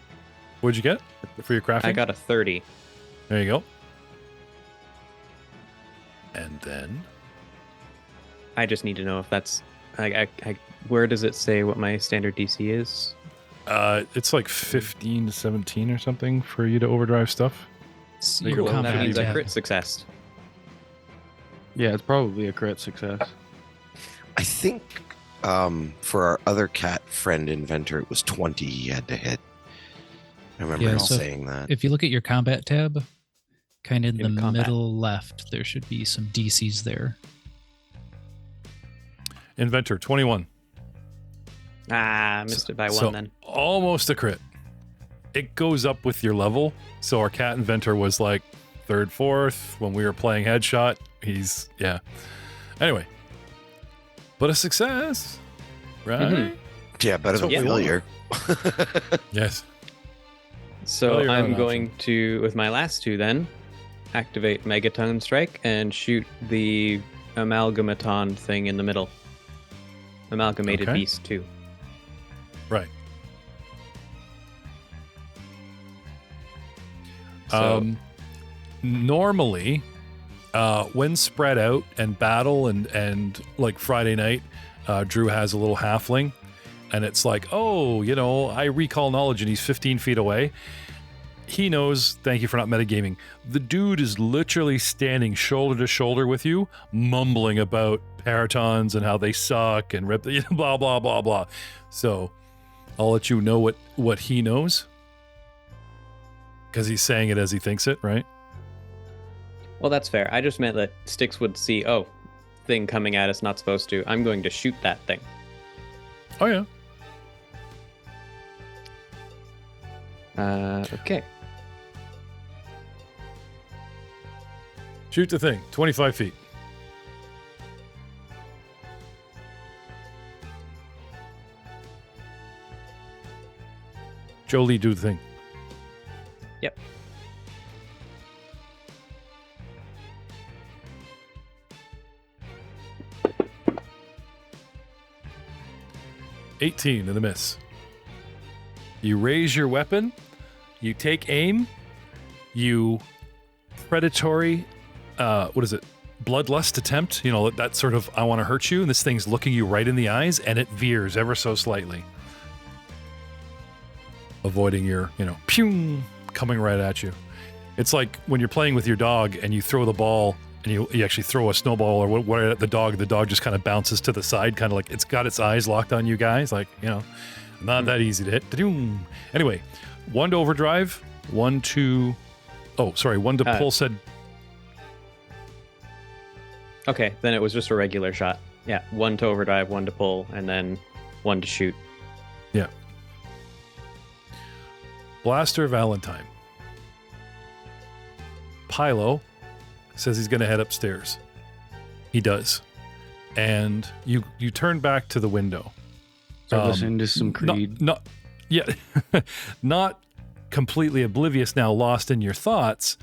What'd you get for your crafting? I got a 30. There you go. And then I just need to know if that's. Where does it say what my standard DC is? it's like 15 to 17 or something for you to overdrive stuff. Your Cool. That combat means a tab. crit success. Yeah, it's probably a crit success. I think for our other cat friend inventor, it was 20 he had to hit. I remember Yeah, him so saying that. If you look at your combat tab, kind of in In the combat. middle left, there should be some DCs there. Inventor 21. Ah, missed it by one So then. almost a crit. It goes up with your level. So our cat inventor was like third, fourth when we were playing headshot. He's Anyway, but a success, right? Mhm. Yeah, better than That's what we failure. Yes. So Well, you're I'm not an going to, with my last two then, activate Megaton Strike and shoot the Amalgamaton thing in the middle. Amalgamated Okay. Beast 2. Right. So, Normally, when spread out and battle and like Friday night, Drew has a little halfling, and it's like, oh, I recall knowledge, and he's 15 feet away. He knows. Thank you for not metagaming. The dude is literally standing shoulder to shoulder with you, mumbling about paratons and how they suck and rip the blah blah blah blah. So, I'll let you know what he knows. Because he's saying it as he thinks it, right? well, that's fair. I just meant that Styx would see, thing coming at us, not supposed to. I'm going to shoot that thing. Oh, yeah. Okay. Shoot the thing. 25 feet. Jolie, do the thing. Yep. $18 in the miss. You raise your weapon. You take aim. You predatory, bloodlust attempt. That sort of, I want to hurt you. And this thing's looking you right in the eyes, and it veers ever so slightly. Avoiding your, pew, coming right at you. It's like when you're playing with your dog and you throw the ball and you actually throw a snowball or what at the dog just kind of bounces to the side, kind of like it's got its eyes locked on you guys. Like, not that easy to hit. Da-doom. Anyway, 1 to overdrive, 1 to... Oh, sorry, 1 to pull said... Okay, then it was just a regular shot. Yeah, 1 to overdrive, 1 to pull, and then 1 to shoot. Yeah. Blaster Valentine. Pilo says he's going to head upstairs. He does. And you turn back to the window. Start listening to some Creed. Not completely oblivious now, lost in your thoughts,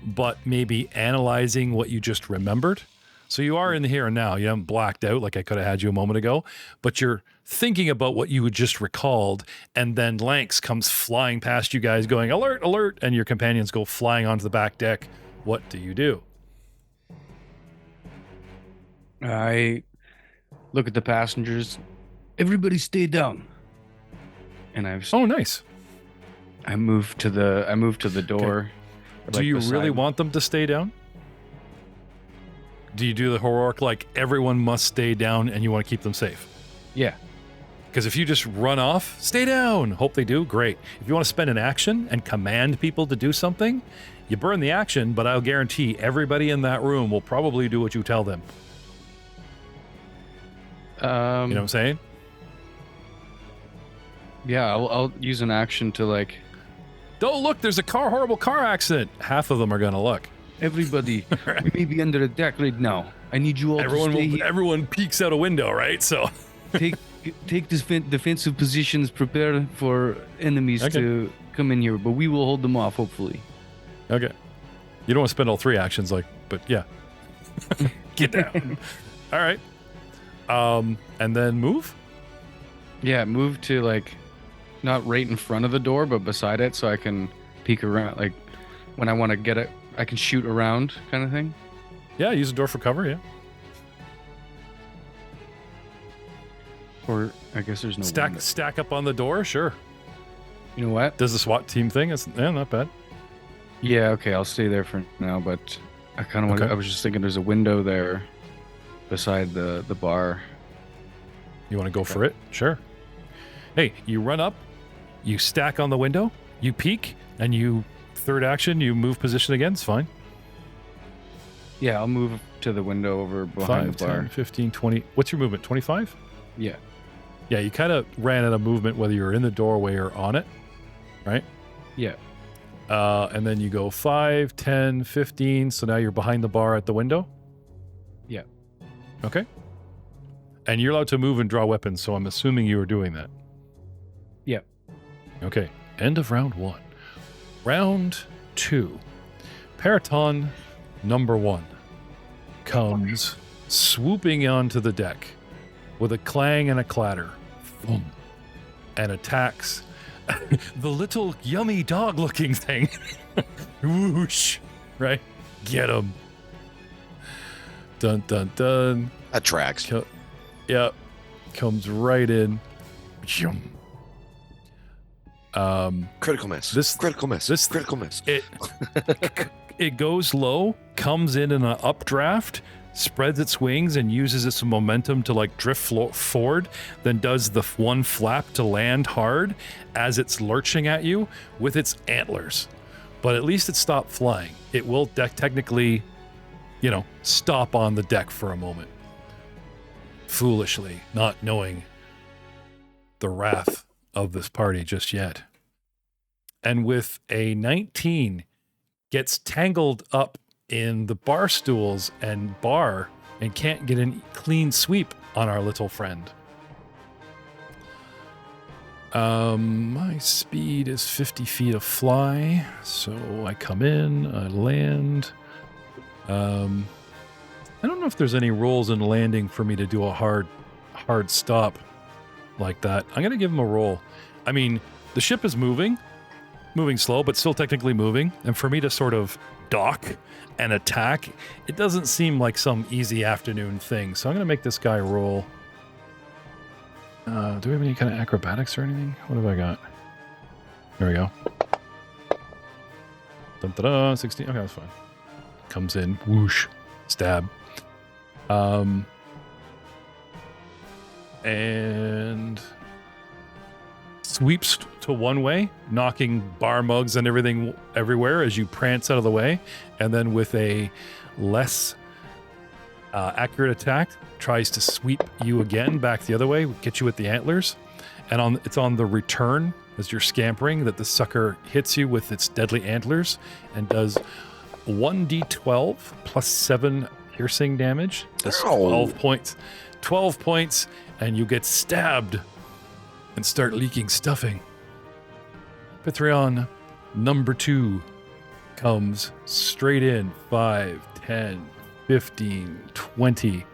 but maybe analyzing what you just remembered. So you are in the here and now. You haven't blacked out like I could have had you a moment ago, but you're thinking about what you had just recalled, and then Lanx comes flying past you guys going, alert, alert, and your companions go flying onto the back deck. What do you do? I look at the passengers. Everybody stay down. And Oh, nice. I move to the door. Do like you beside really me. want them to stay down? Do you do the heroic like everyone must stay down and you want to keep them safe? Yeah. Because if you just run off, stay down, hope they do, great. If you want to spend an action and command people to do something, you burn the action, but I'll guarantee everybody in that room will probably do what you tell them. You know what I'm saying? Yeah, I'll use an action to like... Oh, look, there's a horrible car accident. Half of them are going to look. Everybody, we may be under attack right now. I need you all to stay here. Everyone peeks out a window, right? So Take defensive positions, prepare for enemies to come in here, but we will hold them off, hopefully. Okay. You don't want to spend all 3 actions, but yeah. Get down. All right. And then move? Yeah, move to like, not right in front of the door, but beside it, so I can peek around, like, when I want to get it, I can shoot around kind of thing. Yeah, use the door for cover, yeah. Or I guess there's no window. Stack up on the door, sure. You know what? Does the SWAT team thing? It's not bad. Yeah, okay, I'll stay there for now, but I kind of want Okay. I was just thinking there's a window there beside the bar. You want to go for it? Sure. Hey, you run up, you stack on the window, you peek, and you third action, you move position again. It's fine. Yeah, I'll move to the window over behind 5, the bar. 10, 15, 20. What's your movement? 25? Yeah. Yeah, you kind of ran out of movement whether you're in the doorway or on it, right? Yeah. And then you go 5, 10, 15. So now you're behind the bar at the window? Yeah. Okay. And you're allowed to move and draw weapons, so I'm assuming you were doing that. Yeah. Okay. End of round 1. Round 2. Paraton number 1 comes swooping onto the deck with a clang and a clatter. Boom. And attacks the little yummy dog-looking thing. Whoosh. Right? Get him. Dun, dun, dun. That tracks. Yep. Comes right in. Yum. Critical miss. Critical miss. Critical miss. It goes low, comes in an updraft, spreads its wings and uses its momentum to like drift forward, then does the one flap to land hard as it's lurching at you with its antlers. But at least it stopped flying. It will technically, stop on the deck for a moment. Foolishly, not knowing the wrath of this party just yet. And with a 19, gets tangled up in the bar stools and bar and can't get a clean sweep on our little friend. My speed is 50 feet of fly, so I come in, I land. I don't know if there's any rolls in landing for me to do a hard stop like that. I'm going to give him a roll. I mean, the ship is moving slow, but still technically moving. And for me to sort of dock and attack, it doesn't seem like some easy afternoon thing. So I'm going to make this guy roll. Do we have any kind of acrobatics or anything? What have I got? There we go. Dun, dun, dun, 16. Okay, that's fine. Comes in, whoosh, stab. And sweeps to one way, knocking bar mugs and everything everywhere as you prance out of the way. And then with a less accurate attack, tries to sweep you again back the other way, get you with the antlers. And it's on the return as you're scampering that the sucker hits you with its deadly antlers and does 1d12 plus 7 piercing damage. That's 12 points. 12 points, and you get stabbed and start leaking stuffing. Pithrion number 2 comes straight in. 5, 10, 15, 20.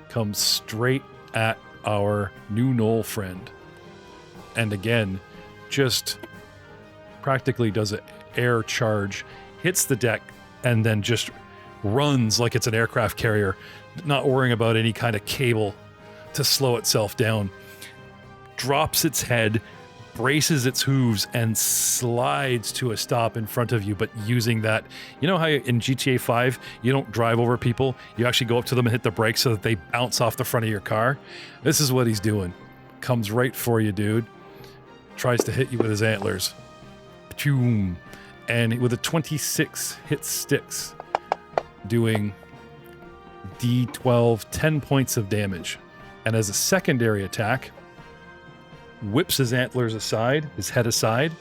Comes straight at our new Knoll friend. And again, just practically does an air charge, hits the deck, and then just runs like it's an aircraft carrier, not worrying about any kind of cable to slow itself down. Drops its head, braces its hooves, and slides to a stop in front of you, but using that, you know how in GTA 5, you don't drive over people, you actually go up to them and hit the brakes so that they bounce off the front of your car? This is what he's doing. Comes right for you, dude. Tries to hit you with his antlers. Boom. And with a 26 hit sticks, doing D12, 10 points of damage. And as a secondary attack, whips his antlers aside, his head aside,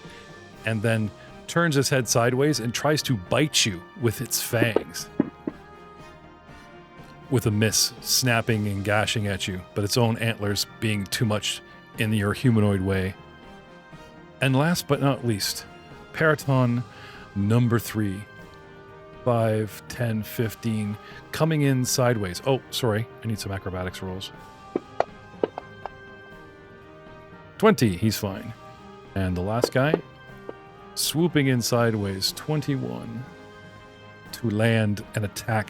and then turns his head sideways and tries to bite you with its fangs. With a miss, snapping and gashing at you, but its own antlers being too much in your humanoid way. And last but not least, Paraton number 3. 5, 10, 15, coming in sideways. Oh, sorry, I need some acrobatics rolls. 20, he's fine. And the last guy, swooping in sideways, 21, to land and attack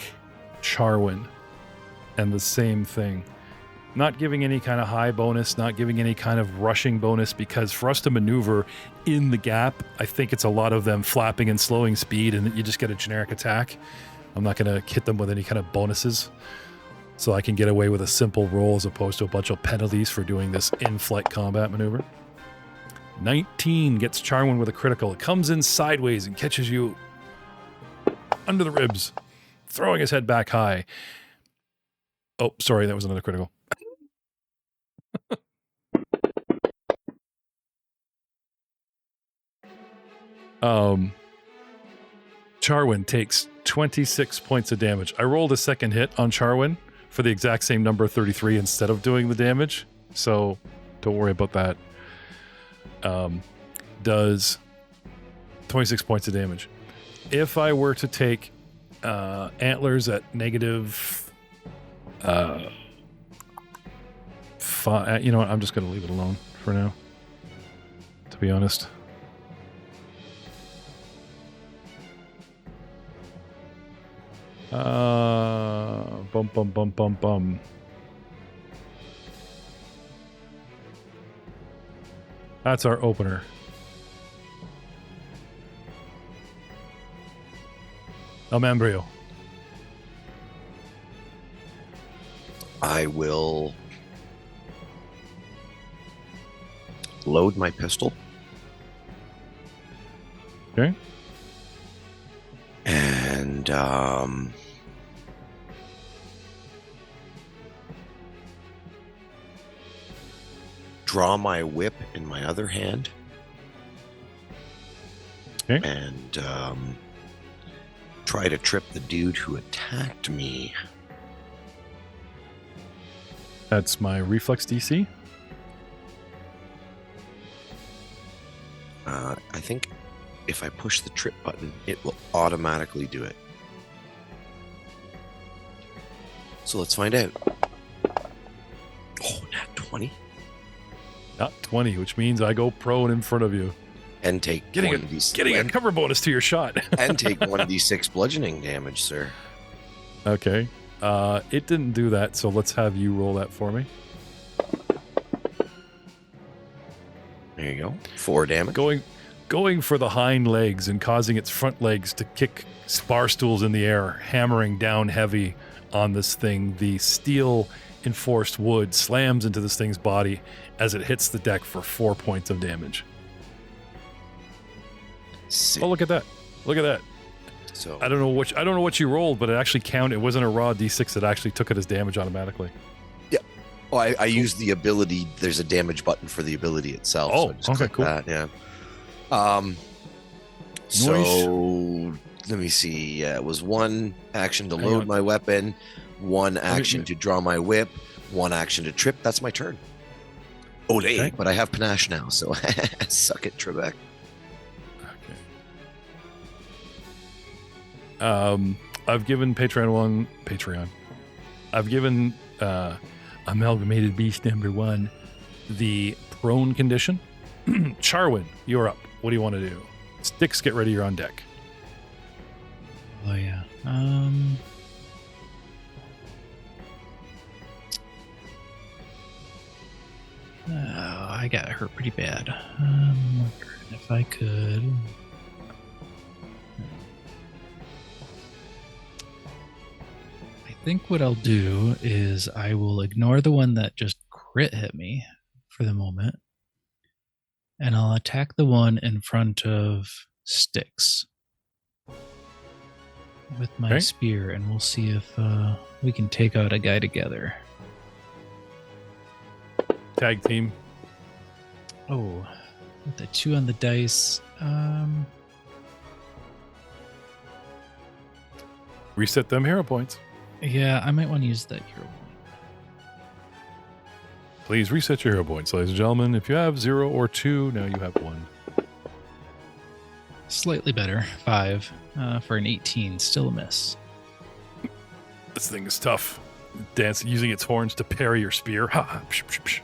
Charwin. And the same thing. Not giving any kind of high bonus, not giving any kind of rushing bonus, because for us to maneuver in the gap, I think it's a lot of them flapping and slowing speed, and you just get a generic attack. I'm not going to hit them with any kind of bonuses, so I can get away with a simple roll as opposed to a bunch of penalties for doing this in-flight combat maneuver. 19 gets Charwin with a critical. It comes in sideways and catches you under the ribs, throwing his head back high. Oh, sorry, that was another critical. Charwin takes 26 points of damage. I rolled a second hit on Charwin for the exact same number, 33, instead of doing the damage. So don't worry about that. Does 26 points of damage. If I were to take antlers at negative 5, you know what? I'm just going to leave it alone for now, to be honest. Bum. That's our opener. Amambrio. I will load my pistol. Okay. And draw my whip in my other hand. Okay. And try to trip the dude who attacked me. That's my reflex DC. I think if I push the trip button, it will automatically do it. So let's find out. Oh, nat 20. Not 20, which means I go prone in front of you. And take Getting a cover bonus to your shot. and take 1d6 bludgeoning damage, sir. Okay. It didn't do that, so let's have you roll that for me. There you go. 4 damage. going for the hind legs and causing its front legs to kick bar stools in the air, hammering down heavy on this thing. The steel enforced wood slams into this thing's body as it hits the deck for 4 points of damage. Sick. Oh, look at that. Look at that. So I don't know what you rolled, but it actually counted. It wasn't a raw d6 that actually took it as damage automatically. oh, I used the ability. There's a damage button for the ability itself. Oh, so I just okay, clicked cool. that, yeah. So let me see. Yeah, it was one action to Hang load on. my weapon, one action to draw my whip, one action to trip. That's my turn. Ole, Okay. but I have panache now, so suck it, Trebek. Okay. I've given Patreon. I've given Amalgamated Beast number 1 the prone condition. Charwin, you're up. What do you want to do? Sticks, get ready. You're on deck. Oh yeah. I got hurt pretty bad. If I could. I think what I'll do is I will ignore the one that just crit hit me for the moment. And I'll attack the one in front of Sticks with my Okay. spear, and we'll see if we can take out a guy together. Tag team. Oh, with the 2 on the dice. Reset them hero points. Yeah, I might want to use that hero point. Please reset your hero points, ladies and gentlemen. If you have 0 or 2, now you have 1. Slightly better, 5 for an 18. Still a miss. This thing is tough. Dancing, using its horns to parry your spear. Ha! Ha, psh, psh, psh.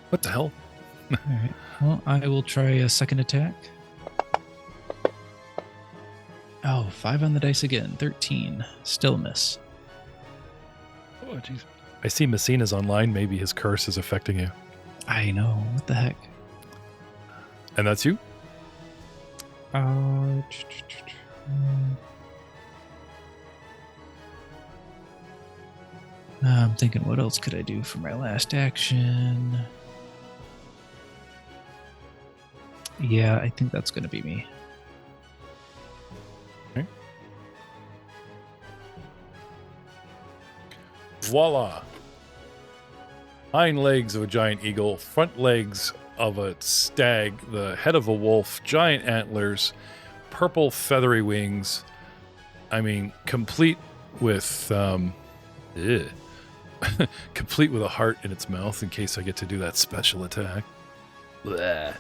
What the hell? All right. Well, I will try a second attack. Oh, 5 on the dice again. 13. Still a miss. Oh, jeez. I see Messina's online. Maybe his curse is affecting you. I know. What the heck? And that's you? I'm thinking, what else could I do for my last action? Yeah, I think that's going to be me. Voila. Hind legs of a giant eagle, front legs of a stag, the head of a wolf, giant antlers, purple feathery wings. I mean, complete with complete with a heart in its mouth in case I get to do that special attack. Blech.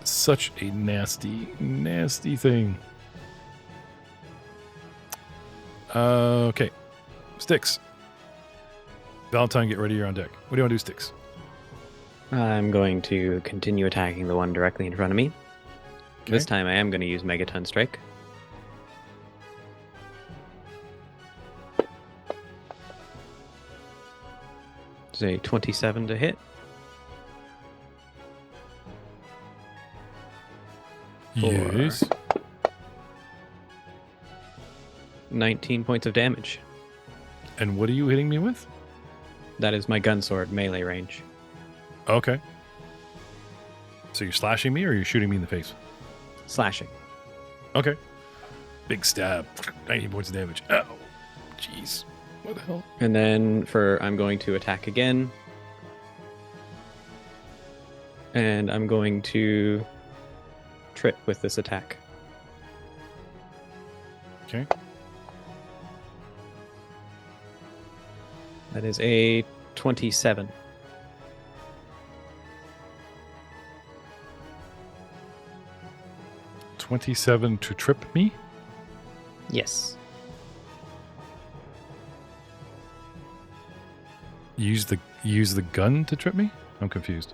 Such a nasty, nasty thing. Okay. Sticks. Valentine, get ready. You're on deck. What do you want to do, Sticks? I'm going to continue attacking the one directly in front of me. This Okay. time I am going to use Megaton Strike. It's a 27 to hit. Yes. 19 points of damage. And what are you hitting me with? That is my gun sword melee range. Okay. So you're slashing me or you're shooting me in the face? Slashing. Okay. Big stab. 19 points of damage. Ow. Jeez. What the hell? And then I'm going to attack again. And I'm going to trip with this attack. Okay. That is a 27. $27 to trip me? Yes. Use the gun to trip me? I'm confused.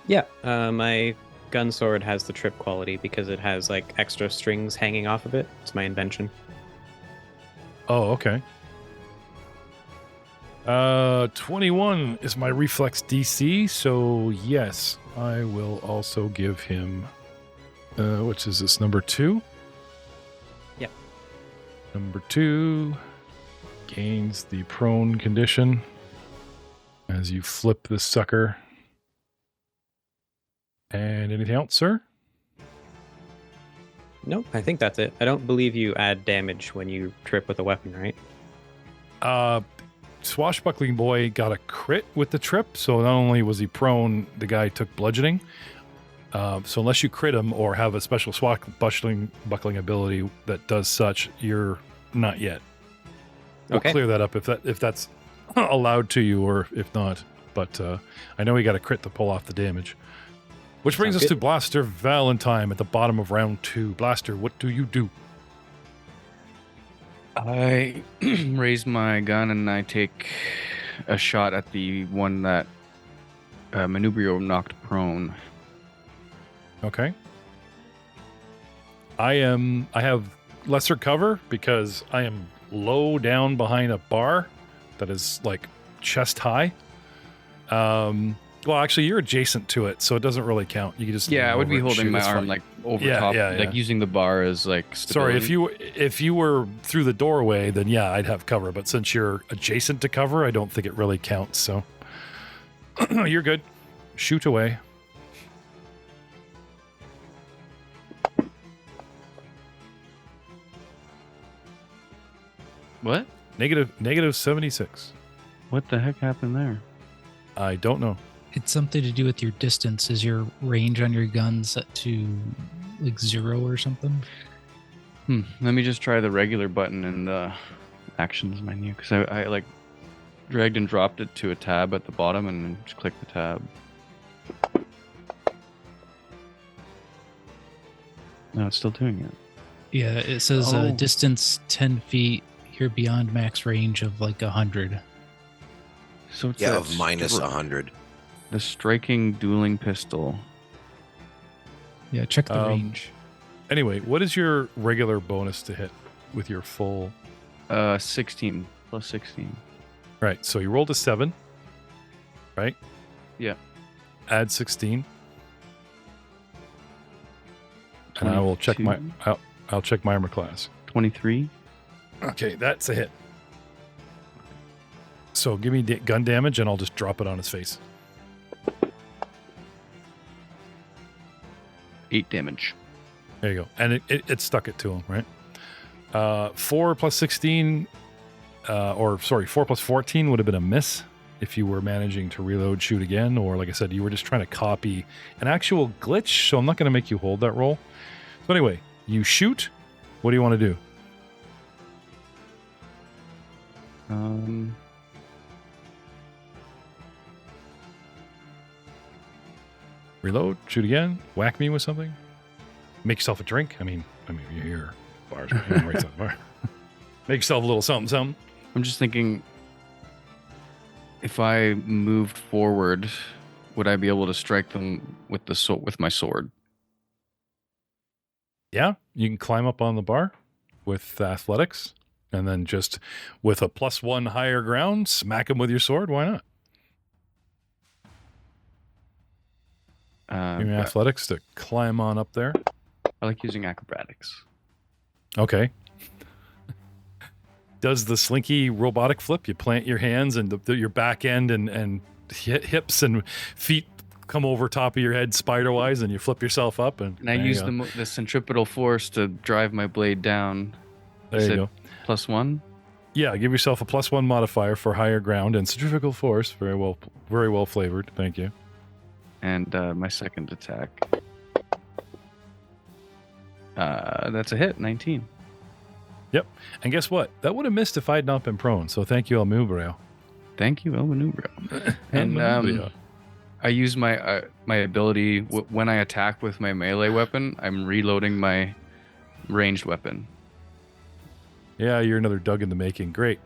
Yeah. My gun sword has the trip quality because it has like extra strings hanging off of it. It's my invention. Oh, okay. 21 is my reflex DC, so yes, I will also give him, which is this, number 2? Yep. Number 2 gains the prone condition as you flip this sucker. And anything else, sir? Nope, I think that's it. I don't believe you add damage when you trip with a weapon, right? Swashbuckling boy got a crit with the trip, so not only was he prone, the guy took bludgeoning. So unless you crit him or have a special swashbuckling ability that does such, you're not yet. We'll Okay. clear that up if that's allowed to you, or if not. But I know he got a crit to pull off the damage. Which brings Sounds us to good. Blaster Valentine at the bottom of round 2. Blaster, what do you do? I raise my gun and I take a shot at the one that Manubrio knocked prone. Okay. I have lesser cover because I am low down behind a bar that is like chest high. Well, actually, you're adjacent to it, so it doesn't really count. You can just Yeah, lean I would be over and holding shoot, my that's arm fine. like over Yeah, top, yeah, like yeah. using the bar as like Sorry, stability. if you were through the doorway, then yeah, I'd have cover. But since you're adjacent to cover, I don't think it really counts. So you're good. Shoot away. What? Negative 76. What the heck happened there? I don't know. It's something to do with your distance. Is your range on your gun set to like 0 or something? Let me just try the regular button in the actions menu because I like dragged and dropped it to a tab at the bottom and then just click the tab. No, it's still doing it. Yeah, it says Oh. distance 10 feet. You're beyond max range of like 100. So it's Yeah, that of minus 100. the striking dueling pistol. Yeah, check the range. Anyway, what is your regular bonus to hit with your full? 16 plus 16. Right. So you rolled a 7, right? Yeah. Add 16, and I will check my. 22, I'll check my armor class. 23. Okay, that's a hit. So give me gun damage, and I'll just drop it on his face. 8 damage. There you go. And it stuck it to him, right? 4 plus 16, 4 plus 14 would have been a miss if you were managing to reload, shoot again, or like I said, you were just trying to copy an actual glitch, so I'm not going to make you hold that roll. So anyway, you shoot. What do you want to do? Reload, shoot again, whack me with something, make yourself a drink. I mean, you're here. Bars, right outside the bar. Make yourself a little something. I'm just thinking, if I moved forward, would I be able to strike them with with my sword? Yeah, you can climb up on the bar with athletics, and then just with a +1 higher ground, smack them with your sword. Why not? Give me But athletics to climb on up there. I like using acrobatics. Okay. Does the slinky robotic flip? You plant your hands and your back end and hips and feet come over top of your head spider-wise, and you flip yourself up. And And I there you use go. the centripetal force to drive my blade down. There Is you it go. +1? Yeah, give yourself a +1 modifier for higher ground and centrifugal force. Very well flavored. Thank you. And my second attack. That's a hit, 19. Yep. And guess what? That would have missed if I had not been prone. So thank you, El Mubreo. Thank you, El Manubrio. And I use my my ability when I attack with my melee weapon. I'm reloading my ranged weapon. Yeah, you're another Doug in the making. Great.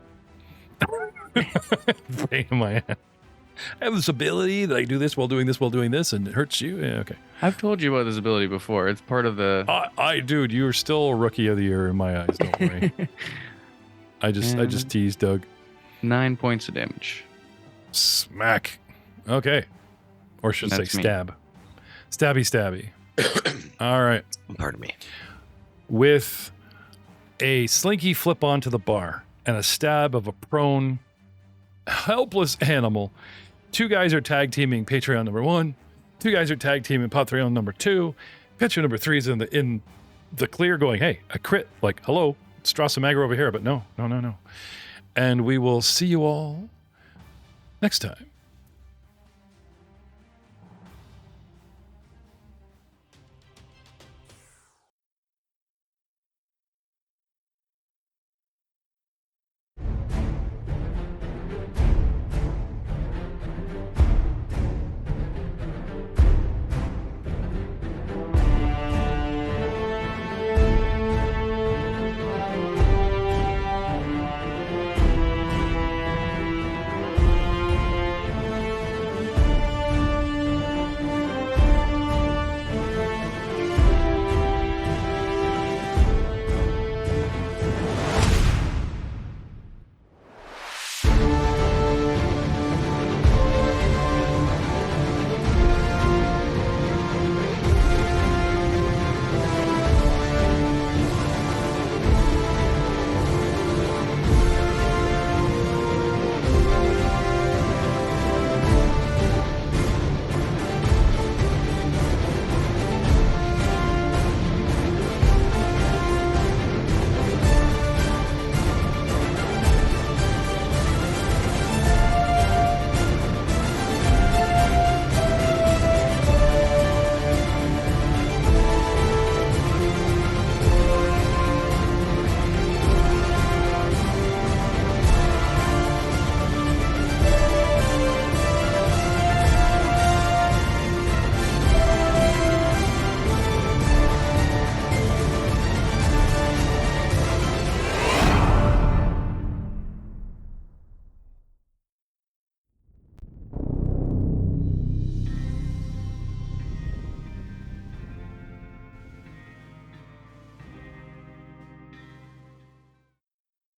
Pain in my ass. I have this ability that I do this while doing this, and it hurts you. Yeah, okay. I've told you about this ability before. It's part of the. Dude, you're still rookie of the year in my eyes. Don't worry. I just teased Doug. 9 points of damage. Smack. Okay. Or should I say That's me. stab. Stabby. All right. Pardon me. With a slinky flip onto the bar and a stab of a prone, helpless animal, 2 guys are tag teaming Patreon number 1. 2 guys are tag teaming Patreon number 2. Pitcher number 3 is in the clear going, hey, a crit. Like, hello, it's Strassamagger over here, but no. And we will see you all next time.